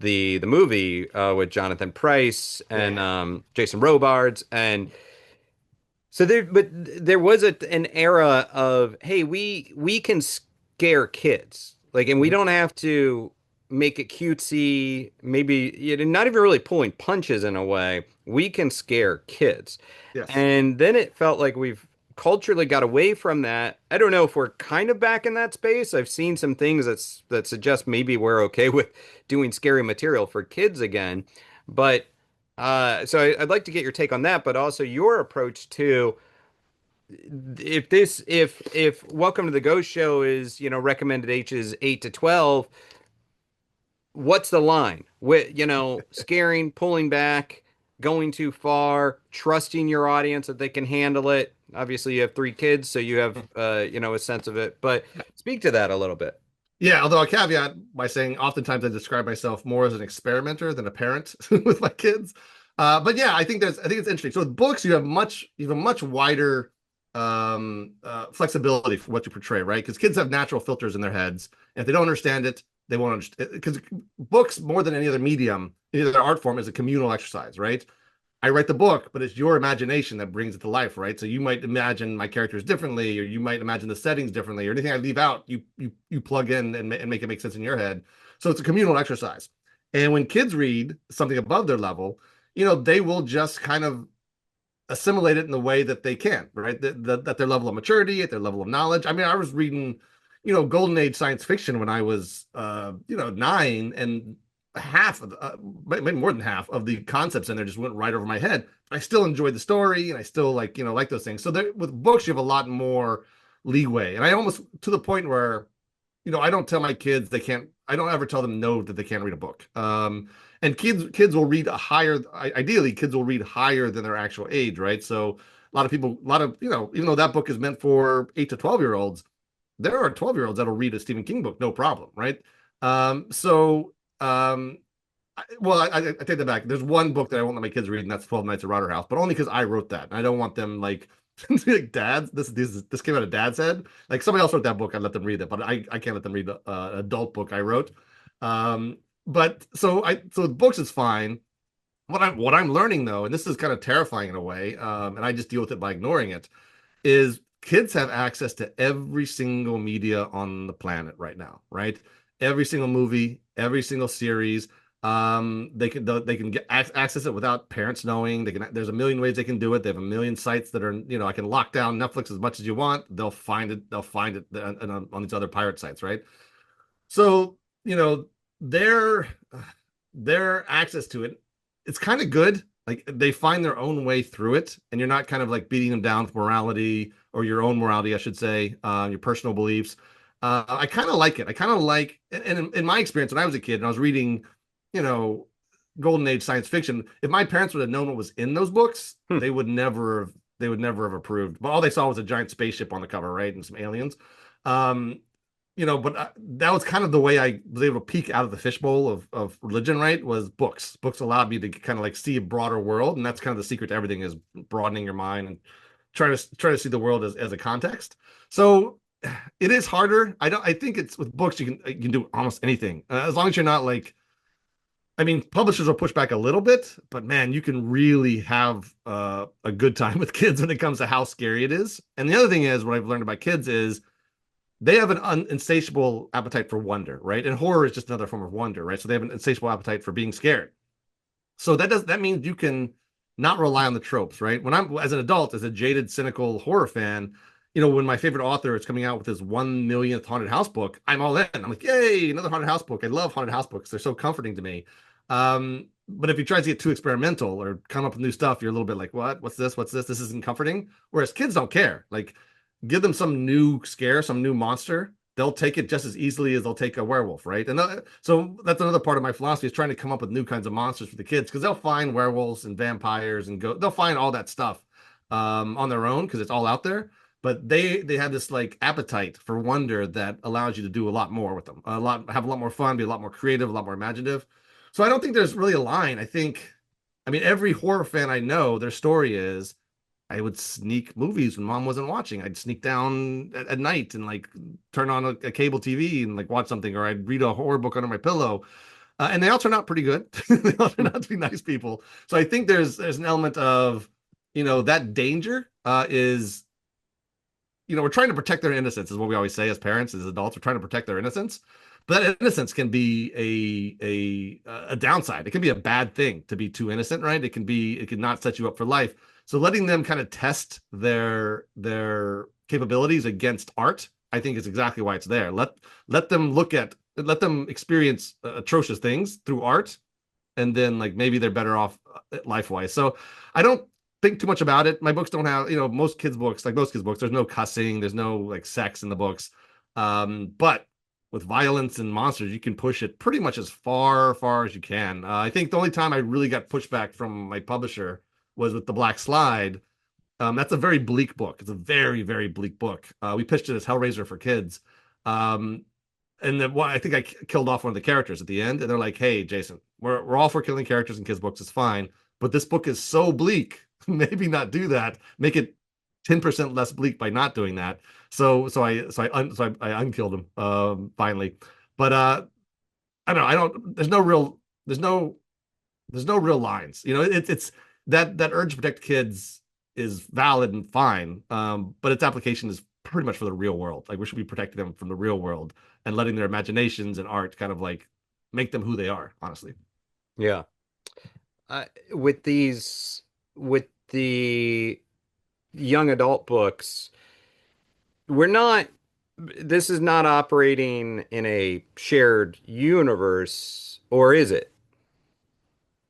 the movie with Jonathan Pryce and Yeah. Jason Robards, and so there was an era of, hey, we can scare kids, like, and we Mhm. don't have to make it cutesy, maybe, not even really pulling punches in a way. We can scare kids. Yes. And then it felt like we've culturally got away from that. I don't know if we're kind of back in that space. I've seen some things that suggest maybe we're okay with doing scary material for kids again. But so I'd like to get your take on that, but also your approach to, if Welcome to the Ghost Show is, recommended ages 8 to 12, what's the line? With, scaring, pulling back, going too far, trusting your audience that they can handle it. Obviously, you have three kids, so you have a sense of it. But speak to that a little bit. Yeah, although I caveat by saying oftentimes I describe myself more as an experimenter than a parent with my kids. But yeah, I think it's interesting. So with books, you have a much wider flexibility for what you portray, right? Because kids have natural filters in their heads, and if they don't understand it, they won't understand. Because books, more than any other medium, any other art form, is a communal exercise, right? I write the book, but it's your imagination that brings it to life, right? So you might imagine my characters differently, or you might imagine the settings differently, or anything I leave out, you plug in and make it make sense in your head. So it's a communal exercise. And when kids read something above their level, they will just kind of assimilate it in the way that they can, right? At their level of maturity, at their level of knowledge. I mean, I was reading, golden age science fiction when I was, 9, and half of maybe more than half of the concepts in there just went right over my head. I still enjoyed the story, and I still like those things. So there, with books, you have a lot more leeway, and I almost to the point where, I don't tell my kids they can't. I don't ever tell them no that they can't read a book. And kids will read a higher. Ideally, kids will read higher than their actual age, right? So a lot of people, even though that book is meant for 8 to 12 year olds, there are 12-year-olds that'll read a Stephen King book, no problem, right? So I take that back. There's one book that I won't let my kids read, and that's 12 Nights at Rotter House, but only because I wrote that. And I don't want them like like dads. This came out of dad's head. Like somebody else wrote that book, I'd let them read it, but I can't let them read an adult book I wrote. But so books is fine. What I'm learning though, and this is kind of terrifying in a way, and I just deal with it by ignoring it, is kids have access to every single media on the planet right now, right? Every single movie, every single series. They can get access it without parents knowing. There's a million ways they can do it. They have a million sites that are, I can lock down Netflix as much as you want. They'll find it on these other pirate sites, right? So, their their access to it, it's kind of good. Like they find their own way through it, and you're not kind of like beating them down with morality, or your own morality, I should say, your personal beliefs. I kind of like it. I kind of like, and in my experience, when I was a kid and I was reading, you know, golden age science fiction, if my parents would have known what was in those books, Hmm. they would never have approved. But all they saw was a giant spaceship on the cover, right, and some aliens. Um, but that was kind of the way I was able to peek out of the fishbowl of religion, right? Was books. Books allowed me to kind of like see a broader world, and that's kind of the secret to everything, is broadening your mind and try to see the world as a context. So it is harder. I think it's with books you can do almost anything, as long as you're not like. I mean, publishers will push back a little bit, but man, you can really have a good time with kids when it comes to how scary it is. And the other thing is, what I've learned about kids is they have an insatiable appetite for wonder, right? And horror is just another form of wonder, right? So they have an insatiable appetite for being scared. So that means you can not rely on the tropes, right? When I'm as an adult, as a jaded, cynical horror fan, when my favorite author is coming out with his 1 millionth haunted house book, I'm all in. I'm like, yay, another haunted house book. I love haunted house books. They're so comforting to me. But if he tries to get too experimental or come up with new stuff, you're a little bit like, what? What's this? What's this? This isn't comforting. Whereas kids don't care. Like, give them some new scare, some new monster. They'll take it just as easily as they'll take a werewolf, right? And so that's another part of my philosophy, is trying to come up with new kinds of monsters for the kids, because they'll find werewolves and vampires and they'll find all that stuff on their own, because it's all out there. But they have this like appetite for wonder that allows you to do a lot more with them, have a lot more fun, be a lot more creative, a lot more imaginative. So I don't think there's really a line. I mean, every horror fan I know, their story is, I would sneak movies when mom wasn't watching. I'd sneak down at night and like turn on a cable TV and like watch something, or I'd read a horror book under my pillow. And they all turn out pretty good. They all turn out to be nice people. So I think there's an element of, that danger is, we're trying to protect their innocence, is what we always say as parents, as adults. We're trying to protect their innocence, but that innocence can be a downside. It can be a bad thing to be too innocent, right? It can not set you up for life. So letting them kind of test their capabilities against art, I think, is exactly why it's there. Let them experience atrocious things through art, and then like maybe they're better off life wise. So I don't think too much about it. My books don't have, most kids books, there's no cussing, there's no like sex in the books. But with violence and monsters, you can push it pretty much as far as you can. I think the only time I really got pushback from my publisher was with The Black Slide. That's a very bleak book. It's a very, very bleak book. We pitched it as Hellraiser for kids. Um, and then I think I killed off one of the characters at the end, and they're like, "Hey, Jason, we're all for killing characters in kids' books. It's fine, but this book is so bleak. Maybe not do that. Make it 10% less bleak by not doing that." So I unkilled him finally. But I don't know. I don't. There's no real lines. It's that urge to protect kids is valid and fine. But its application is pretty much for the real world. Like we should be protecting them from the real world and letting their imaginations and art kind of like make them who they are, honestly. Yeah. With the young adult books, we're not, this is not operating in a shared universe, or is it?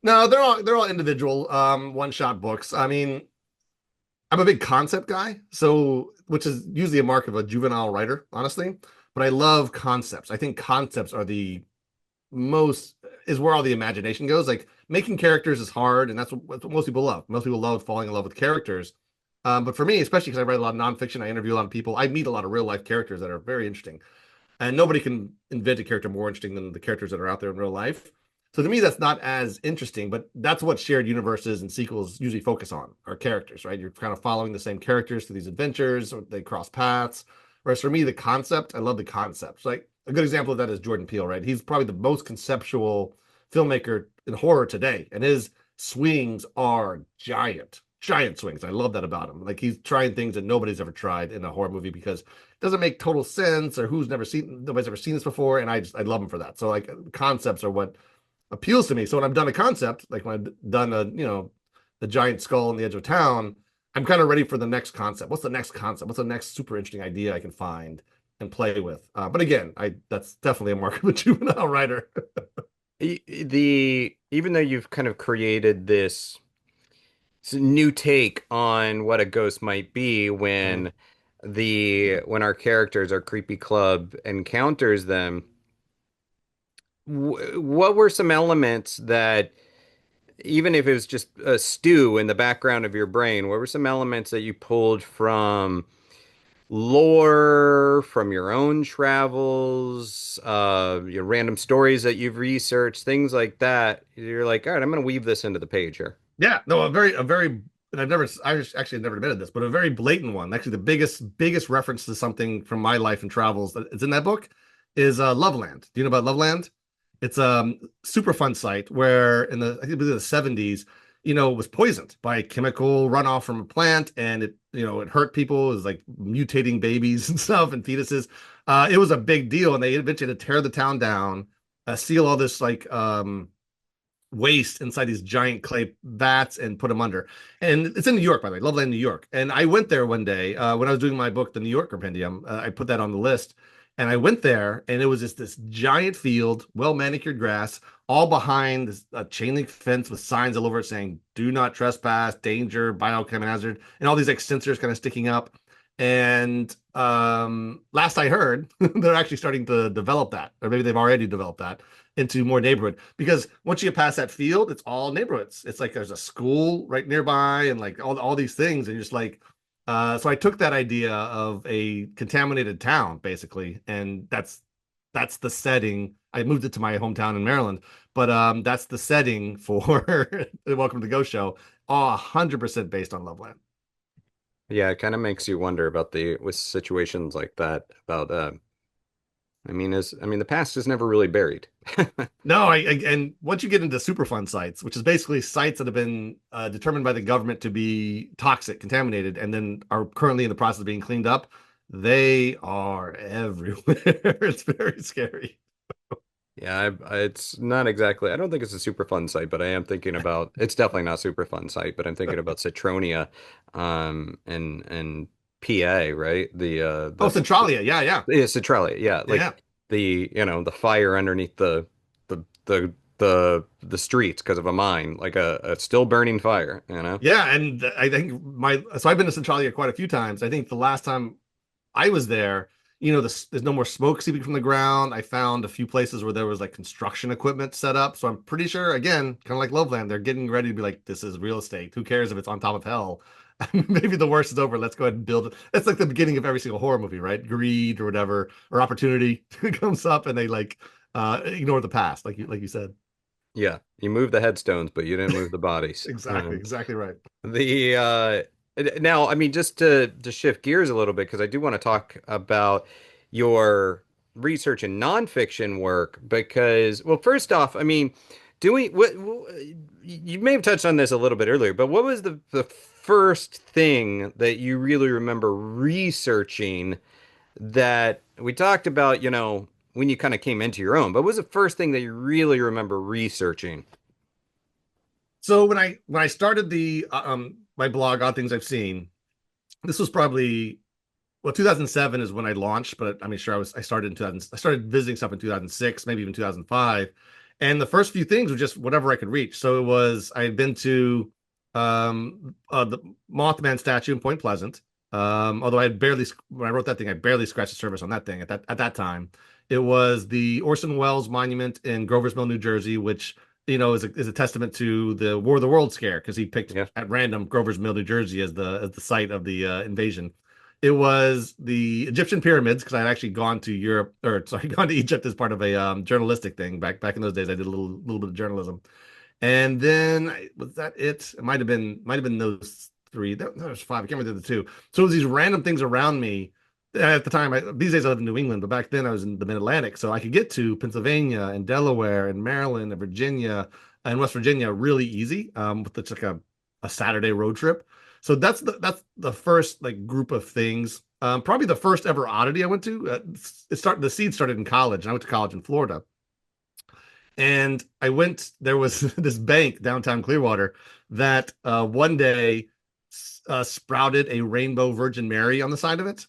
No, they're all individual one-shot books. I mean, I'm a big concept guy, so which is usually a mark of a juvenile writer, honestly. But I love concepts. I think concepts are the most is where all the imagination goes. Like making characters is hard, and that's what most people love. Most people love falling in love with characters. But for me, especially because I write a lot of nonfiction, I interview a lot of people. I meet a lot of real life characters that are very interesting, and nobody can invent a character more interesting than the characters that are out there in real life. So to me, that's not as interesting, but that's what shared universes and sequels usually focus on are characters, right? You're kind of following the same characters through these adventures, or they cross paths. Whereas for me, the concept, I love the concepts. Like a good example of that is Jordan Peele, right? He's probably the most conceptual filmmaker in horror today, and his swings are giant, giant swings. I love that about him. Like he's trying things that nobody's ever tried in a horror movie because doesn't make total sense or nobody's ever seen this before, and I love him for that. So like concepts are what appeals to me. So when I've done a concept, like when I've done the giant skull on the edge of town, I'm kind of ready for the next concept. What's the next concept? What's the next super interesting idea I can find and play with? But again, I that's definitely a mark of a juvenile writer. The even though you've kind of created this new take on what a ghost might be Mhm. when our characters, our creepy club encounters them, what were some elements that, even if it was just a stew in the background of your brain, what were some elements that you pulled from lore, from your own travels, your random stories that you've researched, things like that? You're like, all right, I'm going to weave this into the page here. Yeah, no, a very, and I actually never admitted this, but a very blatant one. Actually, the biggest reference to something from my life and travels that is in that book is Loveland. Do you know about Loveland? It's a super fun site where I think it was in the 70s, it was poisoned by a chemical runoff from a plant, and it hurt people. It was like mutating babies and stuff and fetuses. It was a big deal, and they eventually had to tear the town down, seal all this like waste inside these giant clay vats and put them under. And it's in New York, by the way, Loveland, New York. And I went there one day when I was doing my book, The New York Compendium. I put that on the list. And I went there, and it was just this giant field, well manicured grass, all behind this chain link fence with signs all over it saying, "Do not trespass, danger, biochemical hazard," and all these like sensors kind of sticking up. And last I heard, they're actually starting to develop that, or maybe they've already developed that into more neighborhood. Because once you get past that field, it's all neighborhoods. It's like there's a school right nearby, and like all these things, and you're just like, so I took that idea of a contaminated town, basically, and that's the setting. I moved it to my hometown in Maryland, but that's the setting for the Welcome to Go show, all 100% based on Loveland. Yeah, it kind of makes you wonder about with situations like that, about The past is never really buried. No, and once you get into Superfund sites, which is basically sites that have been determined by the government to be toxic, contaminated, and then are currently in the process of being cleaned up, they are everywhere. It's very scary. Yeah, it's not exactly. I don't think it's a super fun site, but I am thinking about. It's definitely not a super fun site, but I'm thinking about Citronia, and PA, right? Oh, Centralia. Yeah, yeah. Yeah, Centralia, yeah, Yeah. like the fire underneath the streets because of a mine, like a still burning fire, you know? Yeah, and I think I've been to Centralia quite a few times. I think the last time I was there, there's no more smoke seeping from the ground. I found a few places where there was like construction equipment set up. So I'm pretty sure, again, kind of like Loveland, they're getting ready to be like, this is real estate. Who cares if it's on top of hell? Maybe the worst is over. Let's go ahead and build it. It's like the beginning of every single horror movie, right? Greed or whatever, or opportunity comes up and they like ignore the past, like you said. Yeah, you moved the headstones, but you didn't move the bodies. Exactly, exactly right. The Now, just to shift gears a little bit, because I do want to talk about your research and nonfiction work. Because, well, first off, doing you may have touched on this a little bit earlier, but what was the first thing that you really remember researching that we talked about, when you kind of came into your own, but what was the first thing that you really remember researching? So when I started the my blog on things I've seen, this was probably 2007 is when I launched, but I mean sure I started in 2000. I started visiting stuff in 2006, maybe even 2005. And the first few things were just whatever I could reach. So it was I had been to the Mothman statue in Point Pleasant. Although I had barely when I wrote that thing, I barely scratched the surface on that thing at that time. It was the Orson Welles Monument in Grover's Mill, New Jersey, which is a testament to the War of the World scare because he picked Yeah. at random Grover's Mill, New Jersey as the site of the invasion. It was the Egyptian pyramids because I had actually gone to Europe or sorry, gone to Egypt as part of a journalistic thing back in those days. I did a little bit of journalism, and then was that it? It might have been those three. That was five. I can't remember the two. So it was these random things around me. At the time, these days I live in New England, but back then I was in the Mid Atlantic, so I could get to Pennsylvania and Delaware and Maryland and Virginia and West Virginia really easy with just like a Saturday road trip. So that's the first like group of things. Probably the first ever oddity I went to. The seed started in college, and I went to college in Florida. And I went. There was this bank downtown Clearwater that one day sprouted a rainbow Virgin Mary on the side of it,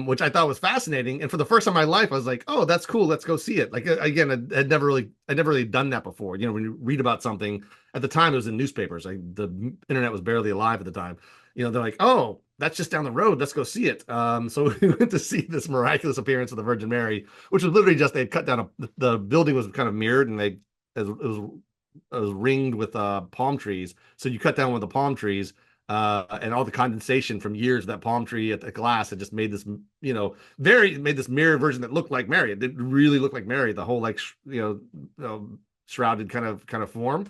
which I thought was fascinating. And for the first time in my life, I was like, "Oh, that's cool. Let's go see it." Like again, I'd never really done that before. When you read about something at the time, it was in newspapers. Like the internet was barely alive at the time. They're like, "Oh, that's just down the road. Let's go see it." So we went to see this miraculous appearance of the Virgin Mary, which was literally just they had cut down the building was kind of mirrored and it was ringed with palm trees. So you cut down one of the palm trees and all the condensation from years of that palm tree at the glass had just made this, made this mirror version that looked like Mary. It didn't really look like Mary, the whole like, shrouded kind of form.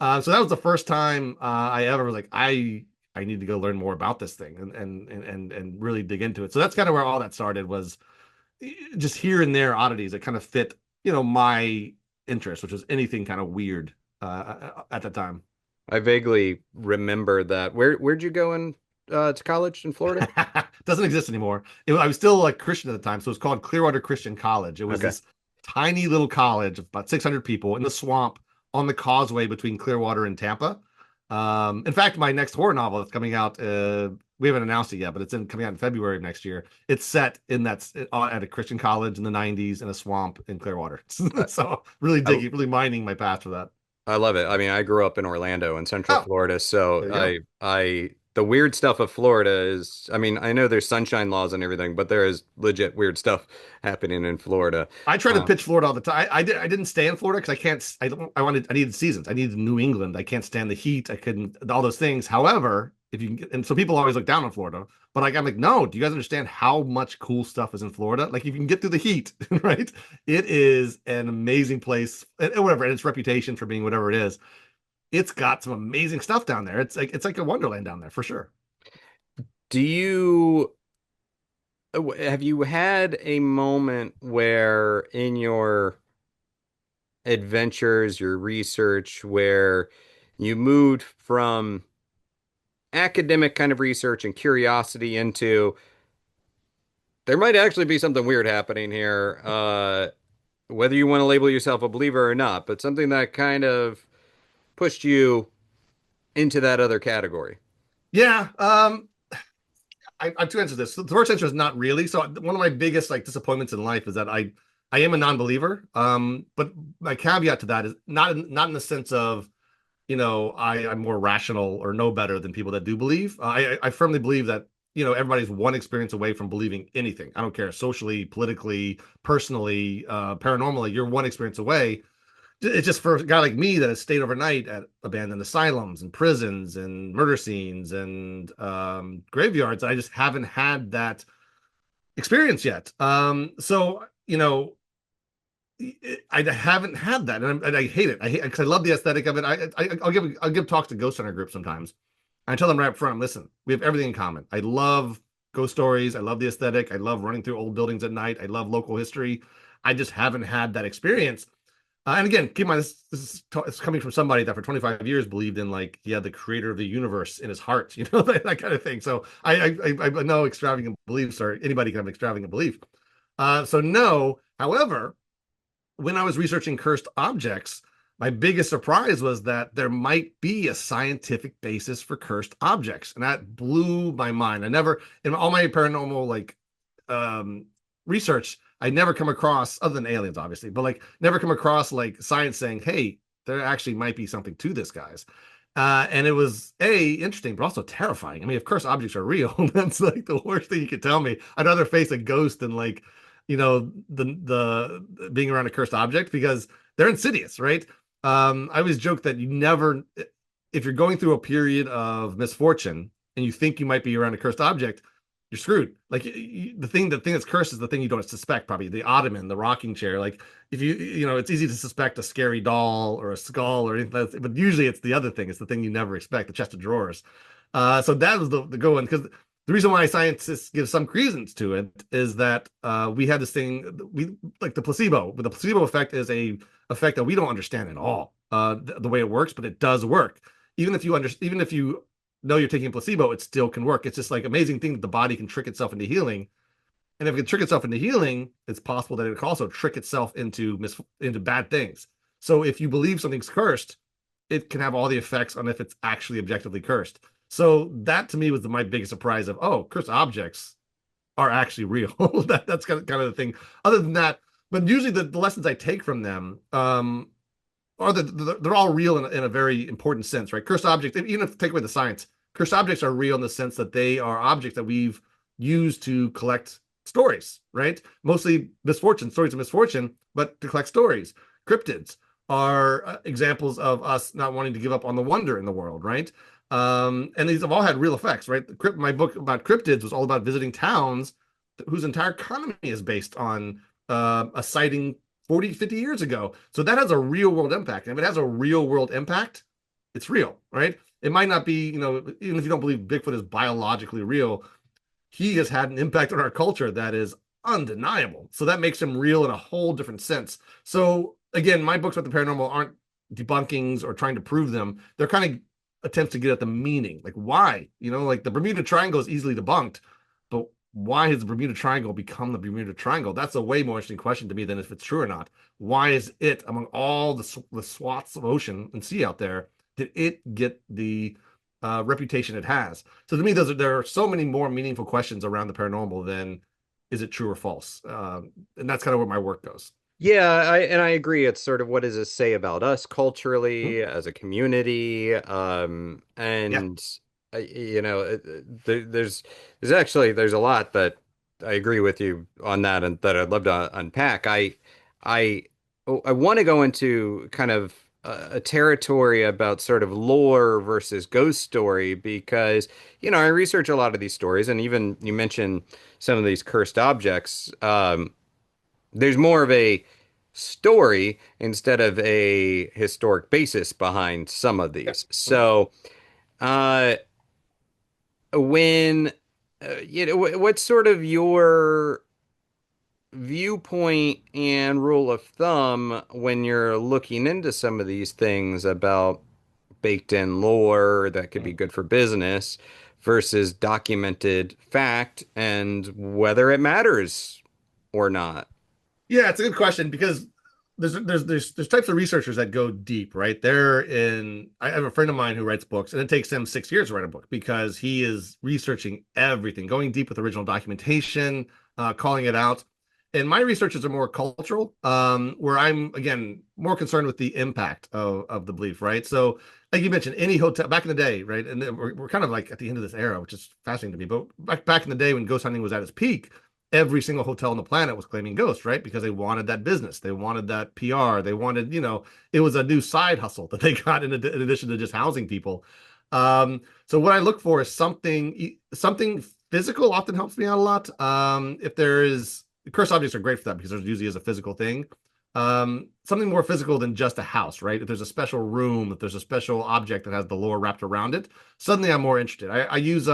So that was the first time I ever was like, I need to go learn more about this thing and really dig into it. So that's kind of where all that started was just here and there oddities that kind of fit, my interest, which was anything kind of weird at the time. I vaguely remember that. Where'd you go to college in Florida? Doesn't exist anymore. I was still like Christian at the time, so it was called Clearwater Christian College. It was Okay. this tiny little college of about 600 people in the swamp on the causeway between Clearwater and Tampa. In fact, my next horror novel that's coming out, we haven't announced it yet, but coming out in February of next year. It's set at a Christian college in the 90s in a swamp in Clearwater. I, So really I digging, really mining my path for that. I love it. I grew up in Orlando in Central Oh, Florida, so there you go. I the weird stuff of Florida is, I know there's sunshine laws and everything, but there is legit weird stuff happening in Florida. I try to Uh, pitch Florida all the time. I didn't stay in Florida because I can't. I needed seasons. I needed New England. I can't stand the heat. I couldn't all those things. However, if you and so people always look down on Florida, but like I'm like, no. Do you guys understand how much cool stuff is in Florida? Like if you can get through the heat, right? It is an amazing place, and whatever, and its reputation for being whatever it is. It's got some amazing stuff down there. It's like a wonderland down there for sure. do you have you had a moment where in your adventures, your research, where you moved from academic kind of research and curiosity into there might actually be something weird happening here, whether you want to label yourself a believer or not, but something that kind of pushed you into that other category? Yeah. I have two answers to this. So the first answer is not really. So one of my biggest like disappointments in life is that I am a non-believer. But my caveat to that is not in the sense of, I'm more rational or know better than people that do believe. I firmly believe that, everybody's one experience away from believing anything. I don't care, socially, politically, personally, paranormally, you're one experience away. It's just for a guy like me that has stayed overnight at abandoned asylums and prisons and murder scenes and graveyards. I just haven't had that experience yet. I haven't had that, and I hate it. I hate because I love the aesthetic of it. I'll give talks to ghost hunter groups sometimes. I tell them right up front, listen, we have everything in common. I love ghost stories. I love the aesthetic. I love running through old buildings at night. I love local history. I just haven't had that experience. And again, keep in mind, it's coming from somebody that for 25 years believed in like he had the creator of the universe in his heart, that kind of thing. So I know extravagant beliefs, or anybody can have an extravagant belief. So no. However, when I was researching cursed objects, my biggest surprise was that there might be a scientific basis for cursed objects, and that blew my mind. I never, in all my paranormal um, research, I never come across, other than aliens, obviously, but like never come across like science saying, "Hey, there actually might be something to this, guys." And it was interesting, but also terrifying. I mean, if cursed objects are real, that's like the worst thing you could tell me. I'd rather face a ghost than like, the being around a cursed object, because they're insidious, right? I always joke that you never, if you're going through a period of misfortune and you think you might be around a cursed object, you're screwed. Like the thing that's cursed is the thing you don't suspect. Probably the ottoman, the rocking chair. Like if it's easy to suspect a scary doll or a skull or anything, but usually it's the other thing. It's the thing you never expect, the chest of drawers. So that was the good one, because the reason why scientists give some credence to it is that we have this thing, we like the placebo. But the placebo effect is a effect that we don't understand at all, the way it works, but it does work. Even if you know you're taking a placebo, it still can work. It's just like amazing thing that the body can trick itself into healing. And if it can trick itself into healing, it's possible that it can also trick itself into bad things. So if you believe something's cursed, it can have all the effects on if it's actually objectively cursed. So that to me was my biggest surprise of, oh, cursed objects are actually real. That's kind of the thing. Other than that, but usually the lessons I take from them are they're all real in a very important sense, right? Cursed objects, even if you take away the science, cursed objects are real in the sense that they are objects that we've used to collect stories, right? Mostly stories of misfortune, but to collect stories. Cryptids are examples of us not wanting to give up on the wonder in the world, right? And these have all had real effects, right? My book about cryptids was all about visiting towns whose entire economy is based on a sighting 40, 50 years ago. So that has a real world impact. And if it has a real world impact, it's real, right? It might not be, even if you don't believe Bigfoot is biologically real, he has had an impact on our culture that is undeniable. So that makes him real in a whole different sense. So again, my books about the paranormal aren't debunkings or trying to prove them. They're kind of attempts to get at the meaning, like why, like the Bermuda Triangle is easily debunked, but why has the Bermuda Triangle become the Bermuda Triangle? That's a way more interesting question to me than if it's true or not. Why is it, among all the swaths of ocean and sea out there, did it get the reputation it has? So to me, there are so many more meaningful questions around the paranormal than is it true or false, and that's kind of where my work goes. Yeah, I agree. It's sort of what does this say about us Hmm? culturally as a community? Yeah. And there's a lot that I agree with you on that, and that I'd love to unpack. I I want to go into kind of a territory about sort of lore versus ghost story because I research a lot of these stories, and even you mentioned some of these cursed objects. There's more of a story instead of a historic basis behind some of Yeah. these. Mhm. So, when what's sort of your viewpoint and rule of thumb when you're looking into some of these things about baked in lore that could be good for business versus documented fact and whether it matters or not? Yeah, it's a good question because there's types of researchers that go deep, right? I have a friend of mine who writes books, and it takes him 6 years to write a book because he is researching everything, going deep with original documentation, calling it out. And my researches are more cultural, where I'm again more concerned with the impact of the belief, right? So, like you mentioned, any hotel back in the day, right? And we're kind of like at the end of this era, which is fascinating to me. But back in the day when ghost hunting was at its peak, every single hotel on the planet was claiming ghosts, right? Because they wanted that business, they wanted that PR, they wanted, it was a new side hustle that they got in addition to just housing people. So what I look for is something physical. Often helps me out a lot. If there is Cursed objects are great for that because there's usually is a physical thing. Something more physical than just a house, right? If there's a special room, if there's a special object that has the lore wrapped around it, suddenly I'm more interested. I use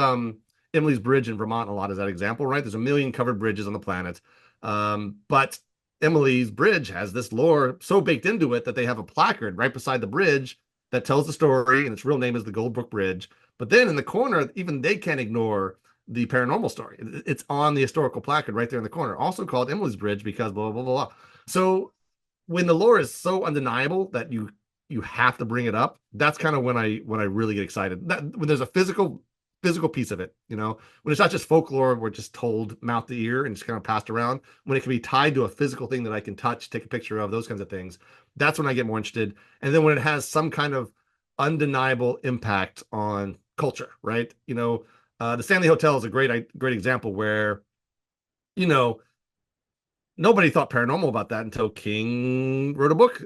Emily's Bridge in Vermont a lot as that example, right? There's a million covered bridges on the planet. But Emily's Bridge has this lore so baked into it that they have a placard right beside the bridge that tells the story, and its real name is the Goldbrook Bridge. But then in the corner, even they can't ignore the paranormal story. It's on the historical placard right there in the corner, also called Emily's Bridge because blah blah blah blah. So when the lore is so undeniable that you have to bring it up, that's kind of when I really get excited. When there's a physical piece of it, when it's not just folklore, we're just told mouth to ear and just kind of passed around. When it can be tied to a physical thing that I can touch, take a picture of, those kinds of things, that's when I get more interested. And then when it has some kind of undeniable impact on culture, right? The Stanley Hotel is a great example where, you know, nobody thought paranormal about that until King wrote a book.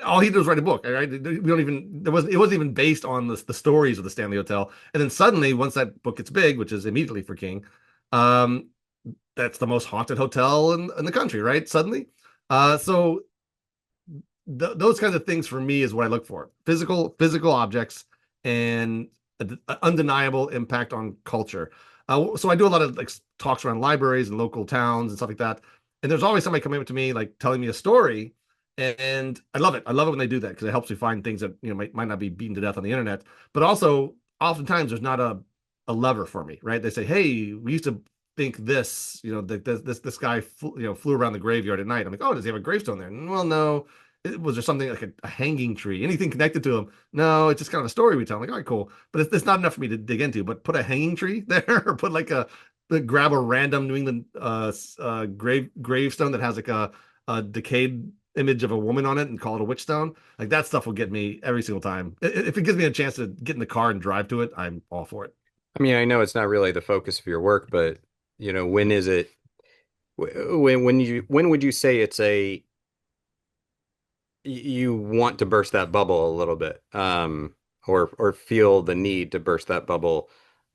All he did was write a book. Right? We don't even it wasn't even based on the stories of the Stanley Hotel. And then suddenly, once that book gets big, which is immediately for King, um, that's the most haunted hotel in the country, right? Suddenly, so those kinds of things for me is what I look for: physical objects and undeniable impact on culture. So I do a lot of like talks around libraries and local towns and stuff like that. And there's always somebody coming up to me like telling me a story, and I love it. I love it when they do that because it helps me find things that might not be beaten to death on the internet. But also, oftentimes there's not a lever for me, right? They say, "Hey, we used to think this, this guy flew around the graveyard at night." I'm like, "Oh, does he have a gravestone there?" Well, no. Was there something like a hanging tree? Anything connected to him? No, it's just kind of a story we tell. I'm like, all right, cool. But it's not enough for me to dig into. But put a hanging tree there, or put like grab a random New England gravestone that has like a decayed image of a woman on it and call it a witch stone. Like that stuff will get me every single time. If it gives me a chance to get in the car and drive to it, I'm all for it. I mean, I know it's not really the focus of your work, but when is it when would you say it's a you want to burst that bubble a little bit, or feel the need to burst that bubble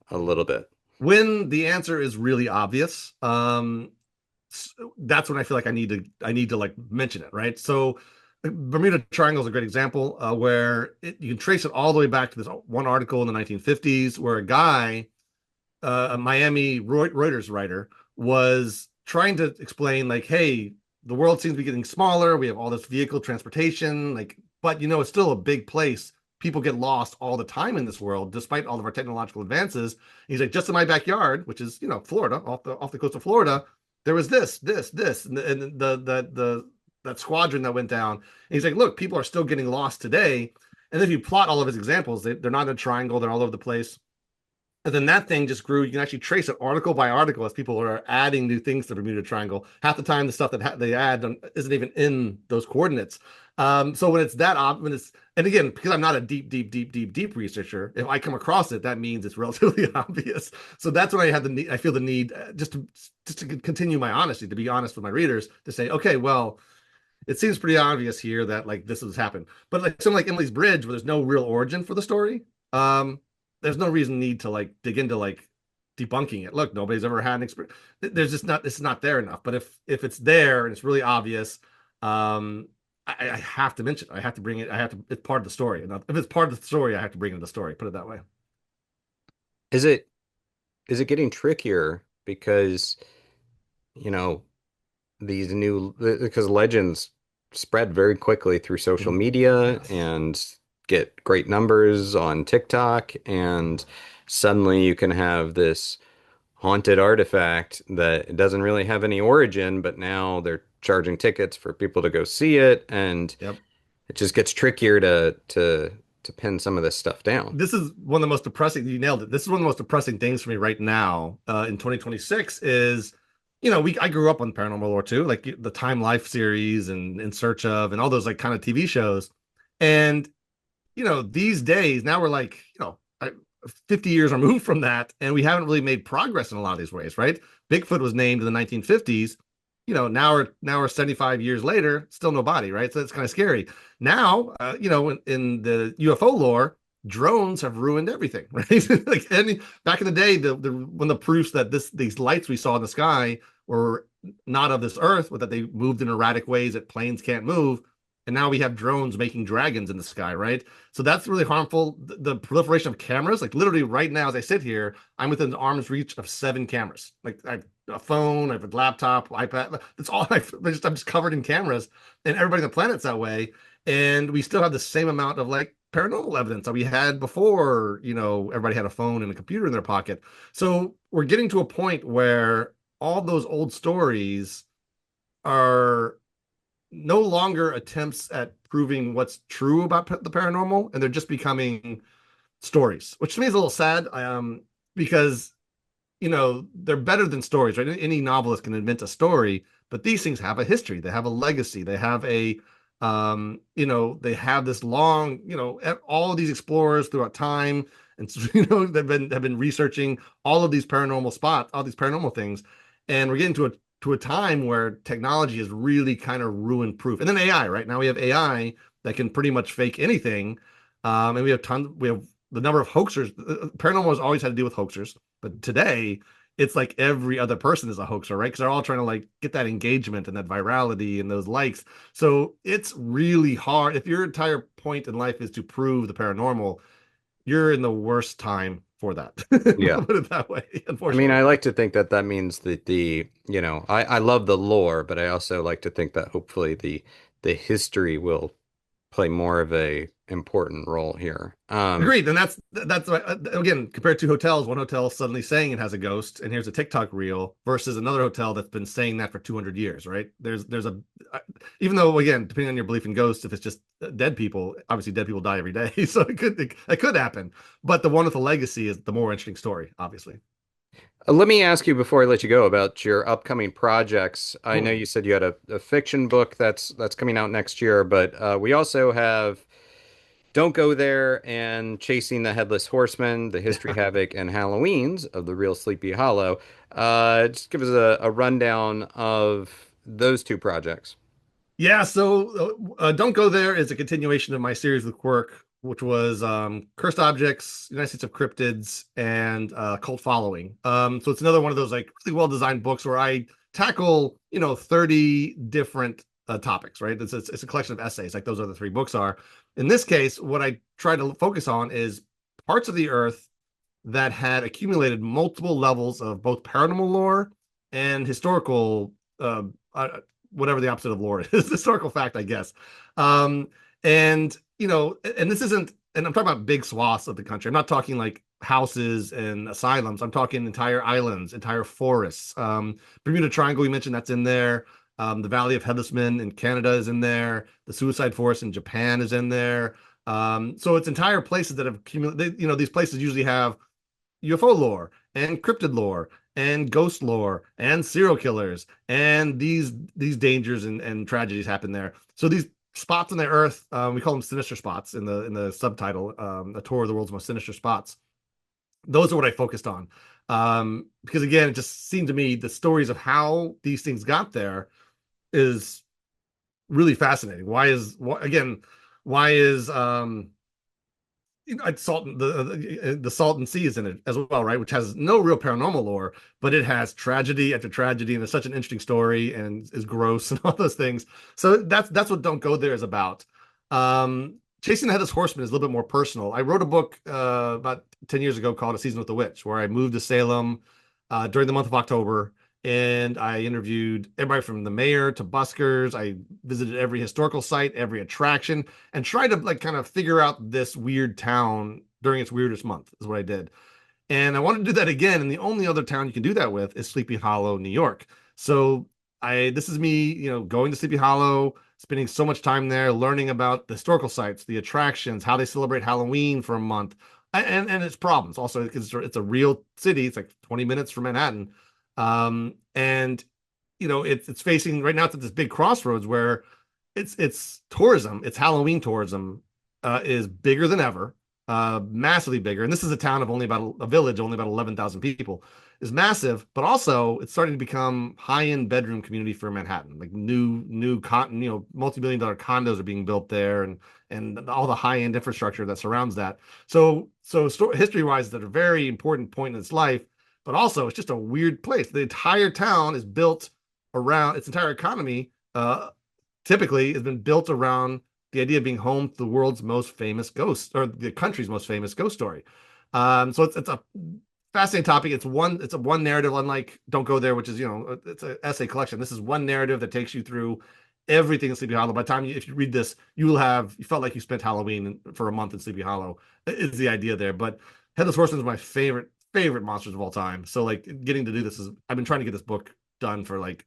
a little bit? When the answer is really obvious, that's when I feel like I need to like mention it, right? So Bermuda Triangle is a great example where you can trace it all the way back to this one article in the 1950s where a guy, a Miami Reuters writer, was trying to explain like, hey, the world seems to be getting smaller. We have all this vehicle transportation, like, but it's still a big place. People get lost all the time in this world, despite all of our technological advances. And he's like, just in my backyard, which is Florida, off the coast of Florida, there was this, and that squadron that went down. And he's like, look, people are still getting lost today. And if you plot all of his examples, they're not in a triangle; they're all over the place. And then that thing just grew. You can actually trace it article by article as people are adding new things to the Bermuda Triangle. Half the time, the stuff that they add isn't even in those coordinates. So when it's when it's, and again, because I'm not a deep researcher, if I come across it, that means it's relatively obvious. So that's when I have the need. I feel the need just to continue my honesty, to be honest with my readers, to say, okay, well, it seems pretty obvious here that like this has happened. But like something like Emily's Bridge, where there's no real origin for the story. There's no reason need to like dig into like debunking it. Look, nobody's ever had an experience. There's just not, it's not there enough. But if it's there and it's really obvious, I have to mention it. I have to bring it. It's part of the story. And if it's part of the story, I have to bring it in the story. Put it that way. Is it is it getting trickier because, you know, these new because legends spread very quickly through social Mhm. media Yes. and get great numbers on TikTok, and suddenly you can have this haunted artifact that doesn't really have any origin, but now they're charging tickets for people to go see it, and Yep. it just gets trickier to pin some of this stuff down. This is one of the most depressing, you nailed it. This is one of the most depressing things for me right now, in 2026 is, I grew up on Paranormal Lore too, like the Time Life series and In Search of and all those like kind of TV shows. And, these days now we're like, 50 years removed from that, and we haven't really made progress in a lot of these ways, right? Bigfoot was named in the 1950s. Now we're 75 years later, still nobody, right? So it's kind of scary. Now, in the UFO lore, drones have ruined everything, right? Like back in the day, the when the proofs that these lights we saw in the sky were not of this earth, but that they moved in erratic ways that planes can't move. And now we have drones making dragons in the sky, right? So that's really harmful. The proliferation of cameras, like literally right now, as I sit here, I'm within arm's reach of 7 cameras. Like I have a phone, I have a laptop, iPad. That's all I'm just covered in cameras, and everybody on the planet's that way. And we still have the same amount of like paranormal evidence that we had before, everybody had a phone and a computer in their pocket. So we're getting to a point where all those old stories are no longer attempts at proving what's true about the paranormal, and they're just becoming stories, which to me is a little sad, because they're better than stories, right? Any novelist can invent a story, but these things have a history, they have a legacy, they have they have this long, all of these explorers throughout time, and they've been researching all of these paranormal spots, all these paranormal things, and we're getting to a time where technology has really kind of ruined proof. And then AI, right? Now we have AI that can pretty much fake anything. And we have the number of hoaxers. Paranormal has always had to deal with hoaxers, but today it's like every other person is a hoaxer, right? Because they're all trying to like get that engagement and that virality and those likes. So it's really hard. If your entire point in life is to prove the paranormal, you're in the worst time for that. Yeah. Put it that way, I mean, I unfortunately. like to think that that means that I love the lore, but I also like to think that hopefully the history will play more of a important role here. Agreed, and that's again, compared to hotels. One hotel suddenly saying it has a ghost, and here's a TikTok reel, versus another hotel that's been saying that for 200 years. Right? There's a even though again, depending on your belief in ghosts, if it's just dead people, obviously dead people die every day, so it could happen. But the one with the legacy is the more interesting story, obviously. Let me ask you before I let you go about your upcoming projects. I know Hmm. you said you had a fiction book that's coming out next year, but we also have Don't Go There and Chasing the Headless Horseman, The History, Havoc, and Halloweens of the Real Sleepy Hollow. Just give us a rundown of those two projects. Yeah, so Don't Go There is a continuation of my series with Quirk, which was Cursed Objects, United States of Cryptids, and Cult Following. So it's another one of those like really well-designed books where I tackle, 30 different topics, right? It's a collection of essays, like those other 3 books are. In this case, what I try to focus on is parts of the Earth that had accumulated multiple levels of both paranormal lore and historical, whatever the opposite of lore is, historical fact, I guess. Um, and this isn't, and I'm talking about big swaths of the country. I'm not talking like houses and asylums. I'm talking entire islands, entire forests. Bermuda Triangle, we mentioned, that's in there. The Valley of Headless Men in Canada is in there. The Suicide Forest in Japan is in there. So it's entire places that have accumulated. These places usually have UFO lore and cryptid lore and ghost lore and serial killers, and these dangers and tragedies happen there. So these spots on the earth, we call them sinister spots in the subtitle, a tour of the world's most sinister spots. Those are what I focused on, because again, it just seemed to me the stories of how these things got there is really fascinating. Why is Salt, the Salton Sea is in it as well, right? Which has no real paranormal lore, but it has tragedy after tragedy, and it's such an interesting story and is gross and all those things. So that's what Don't Go There is about. Chasing the Headless Horseman is a little bit more personal. I wrote a book about 10 years ago called A Season with the Witch, where I moved to Salem during the month of October, and I interviewed everybody from the mayor to buskers. I visited every historical site, every attraction, and tried to like kind of figure out this weird town during its weirdest month is what I did. And I want to do that again. And the only other town you can do that with is Sleepy Hollow, New York. So this is me, going to Sleepy Hollow, spending so much time there, learning about the historical sites, the attractions, how they celebrate Halloween for a month, and its problems. Also, because it's a real city. It's like 20 minutes from Manhattan. And it's facing right now, it's at this big crossroads where it's tourism, it's Halloween tourism is bigger than ever, massively bigger. And this is a town of only about a village, only about 11,000 people, is massive, but also it's starting to become high-end bedroom community for Manhattan. Like multi-million dollar condos are being built there, and all the high-end infrastructure that surrounds that. So history-wise, that's a very important point in its life, but also it's just a weird place. The entire town is built around its entire economy. Typically has been built around the idea of being home to the world's most famous ghost, or the country's most famous ghost story. So it's a fascinating topic. It's a one narrative, unlike Don't Go There, which is, it's an essay collection. This is one narrative that takes you through everything in Sleepy Hollow. By the time if you read this, you felt like you spent Halloween for a month in Sleepy Hollow. Is the idea there. But Headless Horseman is my favorite monsters of all time. So like getting to do this I've been trying to get this book done for like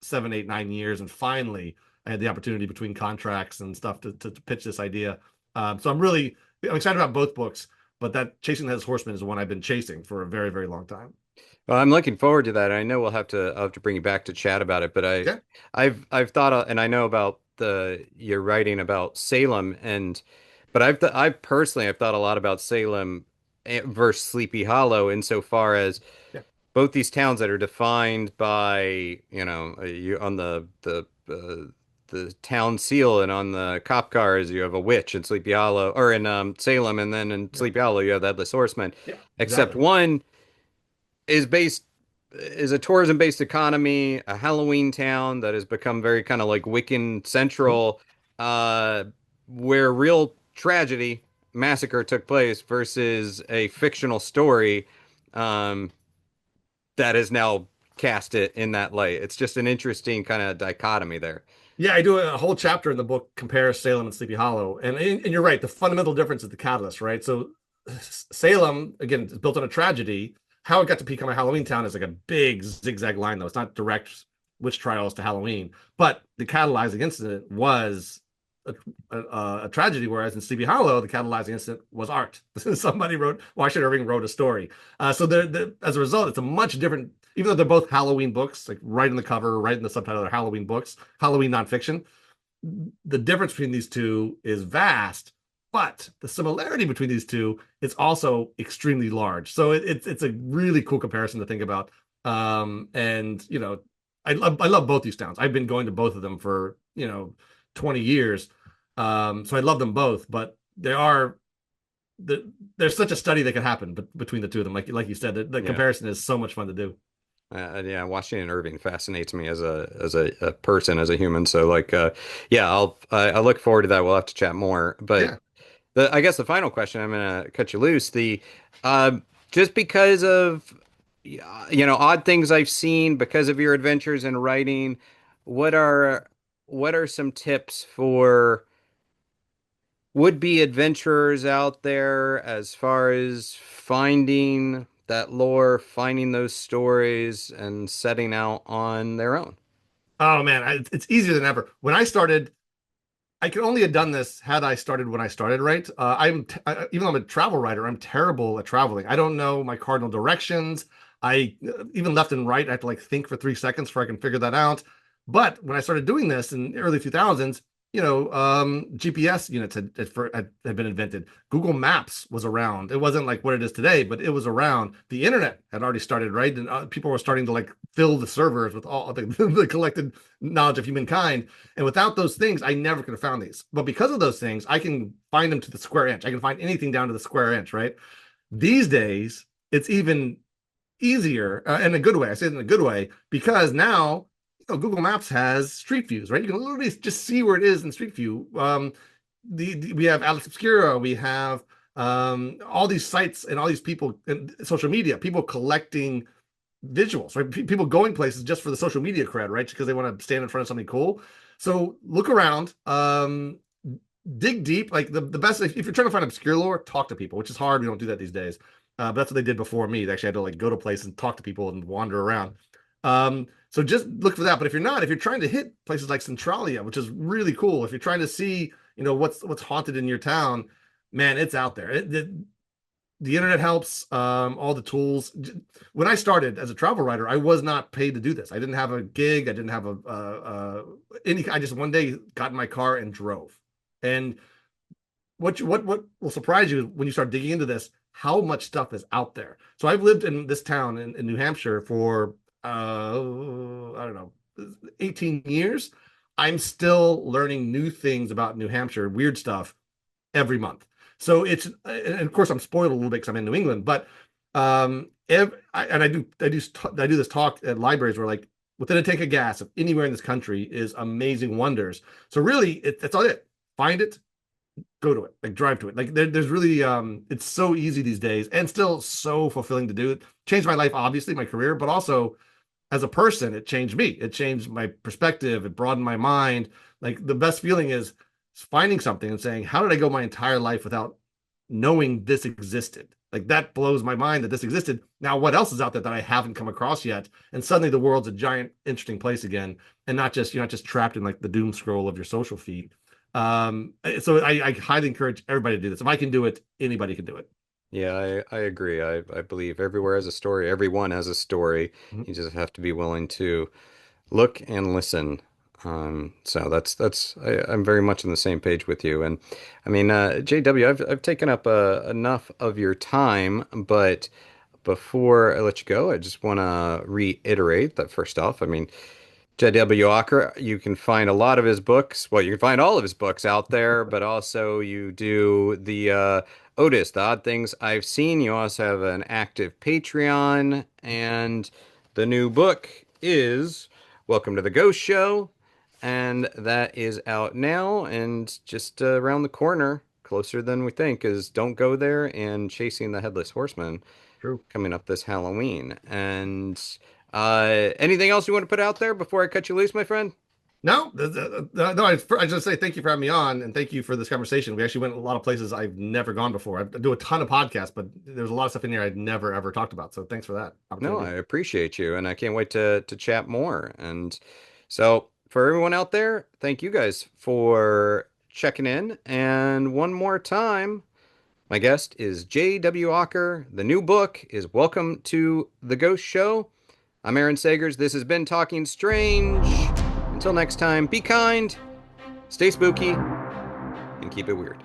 7, 8, 9 years, and finally I had the opportunity between contracts and stuff to pitch this idea. So I'm excited about both books, but that Chasing the Headless Horseman is the one I've been chasing for a very, very long time. Well, I'm looking forward to that. I know I'll have to bring you back to chat about it, but Yeah. I've thought, and I know about your writing about Salem, but I've personally I've thought a lot about Salem versus Sleepy Hollow insofar as Yeah. both these towns that are defined by, you on the town seal and on the cop cars you have a witch in Sleepy Hollow, or in Salem, and then in Sleepy Hollow you have the Headless Horseman. Yeah. Except Exactly. one is a tourism based economy, a Halloween town that has become very kind of like Wiccan central, uh, where real tragedy, massacre took place versus a fictional story, um, that is now cast it in that light. It's just an interesting kind of dichotomy there. Yeah, I do a whole chapter in the book compares Salem and Sleepy Hollow, and you're right. The fundamental difference is the catalyst, right? So Salem again is built on a tragedy. How it got to become a Halloween town is like a big zigzag line, though. It's not direct witch trials to Halloween, but the catalyzing incident was a tragedy. Whereas in Sleepy Hollow, the catalyzing incident was art. Somebody wrote, Washington Irving wrote a story. So as a result, it's a much different. Even though they're both Halloween books, like right in the cover, right in the subtitle, they're Halloween books, Halloween nonfiction. The difference between these two is vast, but the similarity between these two is also extremely large. So it's a really cool comparison to think about. And I love both these towns. I've been going to both of them for 20 years. So I love them both, but there's such a study that can happen between the two of them. Like you said, the Yeah. comparison is so much fun to do. Yeah, Washington Irving fascinates me as a person, as a human. So like, yeah, I look forward to that. We'll have to chat more. But Yeah. I guess the final question, I'm gonna cut you loose. Uh, just because of odd things I've seen because of your adventures in writing, what are some tips for would-be adventurers out there as far as finding that lore, finding those stories, and setting out on their own? Oh man, it's easier than ever. When I started, I could only have done this had I started when I started, right? Even though I'm a travel writer, I'm terrible at traveling. I don't know my cardinal directions. I even left and right, I have to like think for 3 seconds before I can figure that out. But when I started doing this in the early 2000s, GPS units had been invented. Google Maps was around. It wasn't like what it is today, but it was around. The internet had already started, right? And people were starting to like fill the servers with all the collected knowledge of humankind. And without those things, I never could have found these. But because of those things, I can find them to the square inch. I can find anything down to the square inch, right? These days, it's even easier in a good way. I say it in a good way because now Google Maps has Street Views, right? You can literally just see where it is in Street View. we have Alex Obscura, we have all these sites and all these people in social media, people collecting visuals, right? People going places just for the social media cred, right? Because they want to stand in front of something cool. So look around, dig deep. Like the best, if you're trying to find obscure lore, talk to people, which is hard. We don't do that these days. But that's what they did before me. They actually had to like go to places and talk to people and wander around. So just look for that. But if you're trying to hit places like Centralia, which is really cool, if you're trying to see, what's haunted in your town, man, it's out there. The internet helps, all the tools. When I started as a travel writer, I was not paid to do this. I didn't have a gig. I didn't have any. I just one day got in my car and drove. And what will surprise you when you start digging into this, how much stuff is out there. So I've lived in this town in New Hampshire for I don't know, 18 years. I'm still learning new things about New Hampshire, weird stuff every month. So and of course I'm spoiled a little bit because I'm in New England, but I do this talk at libraries where like within a tank of gas of anywhere in this country is amazing wonders. So really, that's all it. Find it, go to it, like drive to it. Like there's really it's so easy these days and still so fulfilling to do it. Changed my life, obviously, my career, but also as a person, it changed me. It changed my perspective. It broadened my mind. Like the best feeling is finding something and saying, how did I go my entire life without knowing this existed? Like that blows my mind that this existed. Now, what else is out there that I haven't come across yet? And suddenly the world's a giant, interesting place again, and you're not just trapped in like the doom scroll of your social feed. So I highly encourage everybody to do this. If I can do it, anybody can do it. Yeah, I agree. I believe everywhere has a story. Everyone has a story. Mhm. You just have to be willing to look and listen. So I'm very much on the same page with you. And I mean, JW, I've taken up enough of your time, but before I let you go, I just want to reiterate that first off, I mean, J.W. Ocker, you can find a lot of his books. Well, you can find all of his books out there, but also you do the OTIS, the Odd Things I've Seen. You also have an active Patreon, and the new book is Welcome to the Ghost Show, and that is out now and just around the corner, closer than we think, is Don't Go There and Chasing the Headless Horseman True. coming up this Halloween. And anything else you want to put out there before I cut you loose, my friend? No, no. I just say thank you for having me on, and thank you for this conversation. We actually went a lot of places I've never gone before. I do a ton of podcasts, but there's a lot of stuff in here I'd never ever talked about. So thanks for that No, opportunity. I appreciate you, and I can't wait to chat more. And so, for everyone out there, thank you guys for checking in. And one more time, my guest is J.W. Ocker. The new book is Welcome to the Ghost Show. I'm Aaron Sagers. This has been Talking Strange. Until next time, be kind, stay spooky, and keep it weird.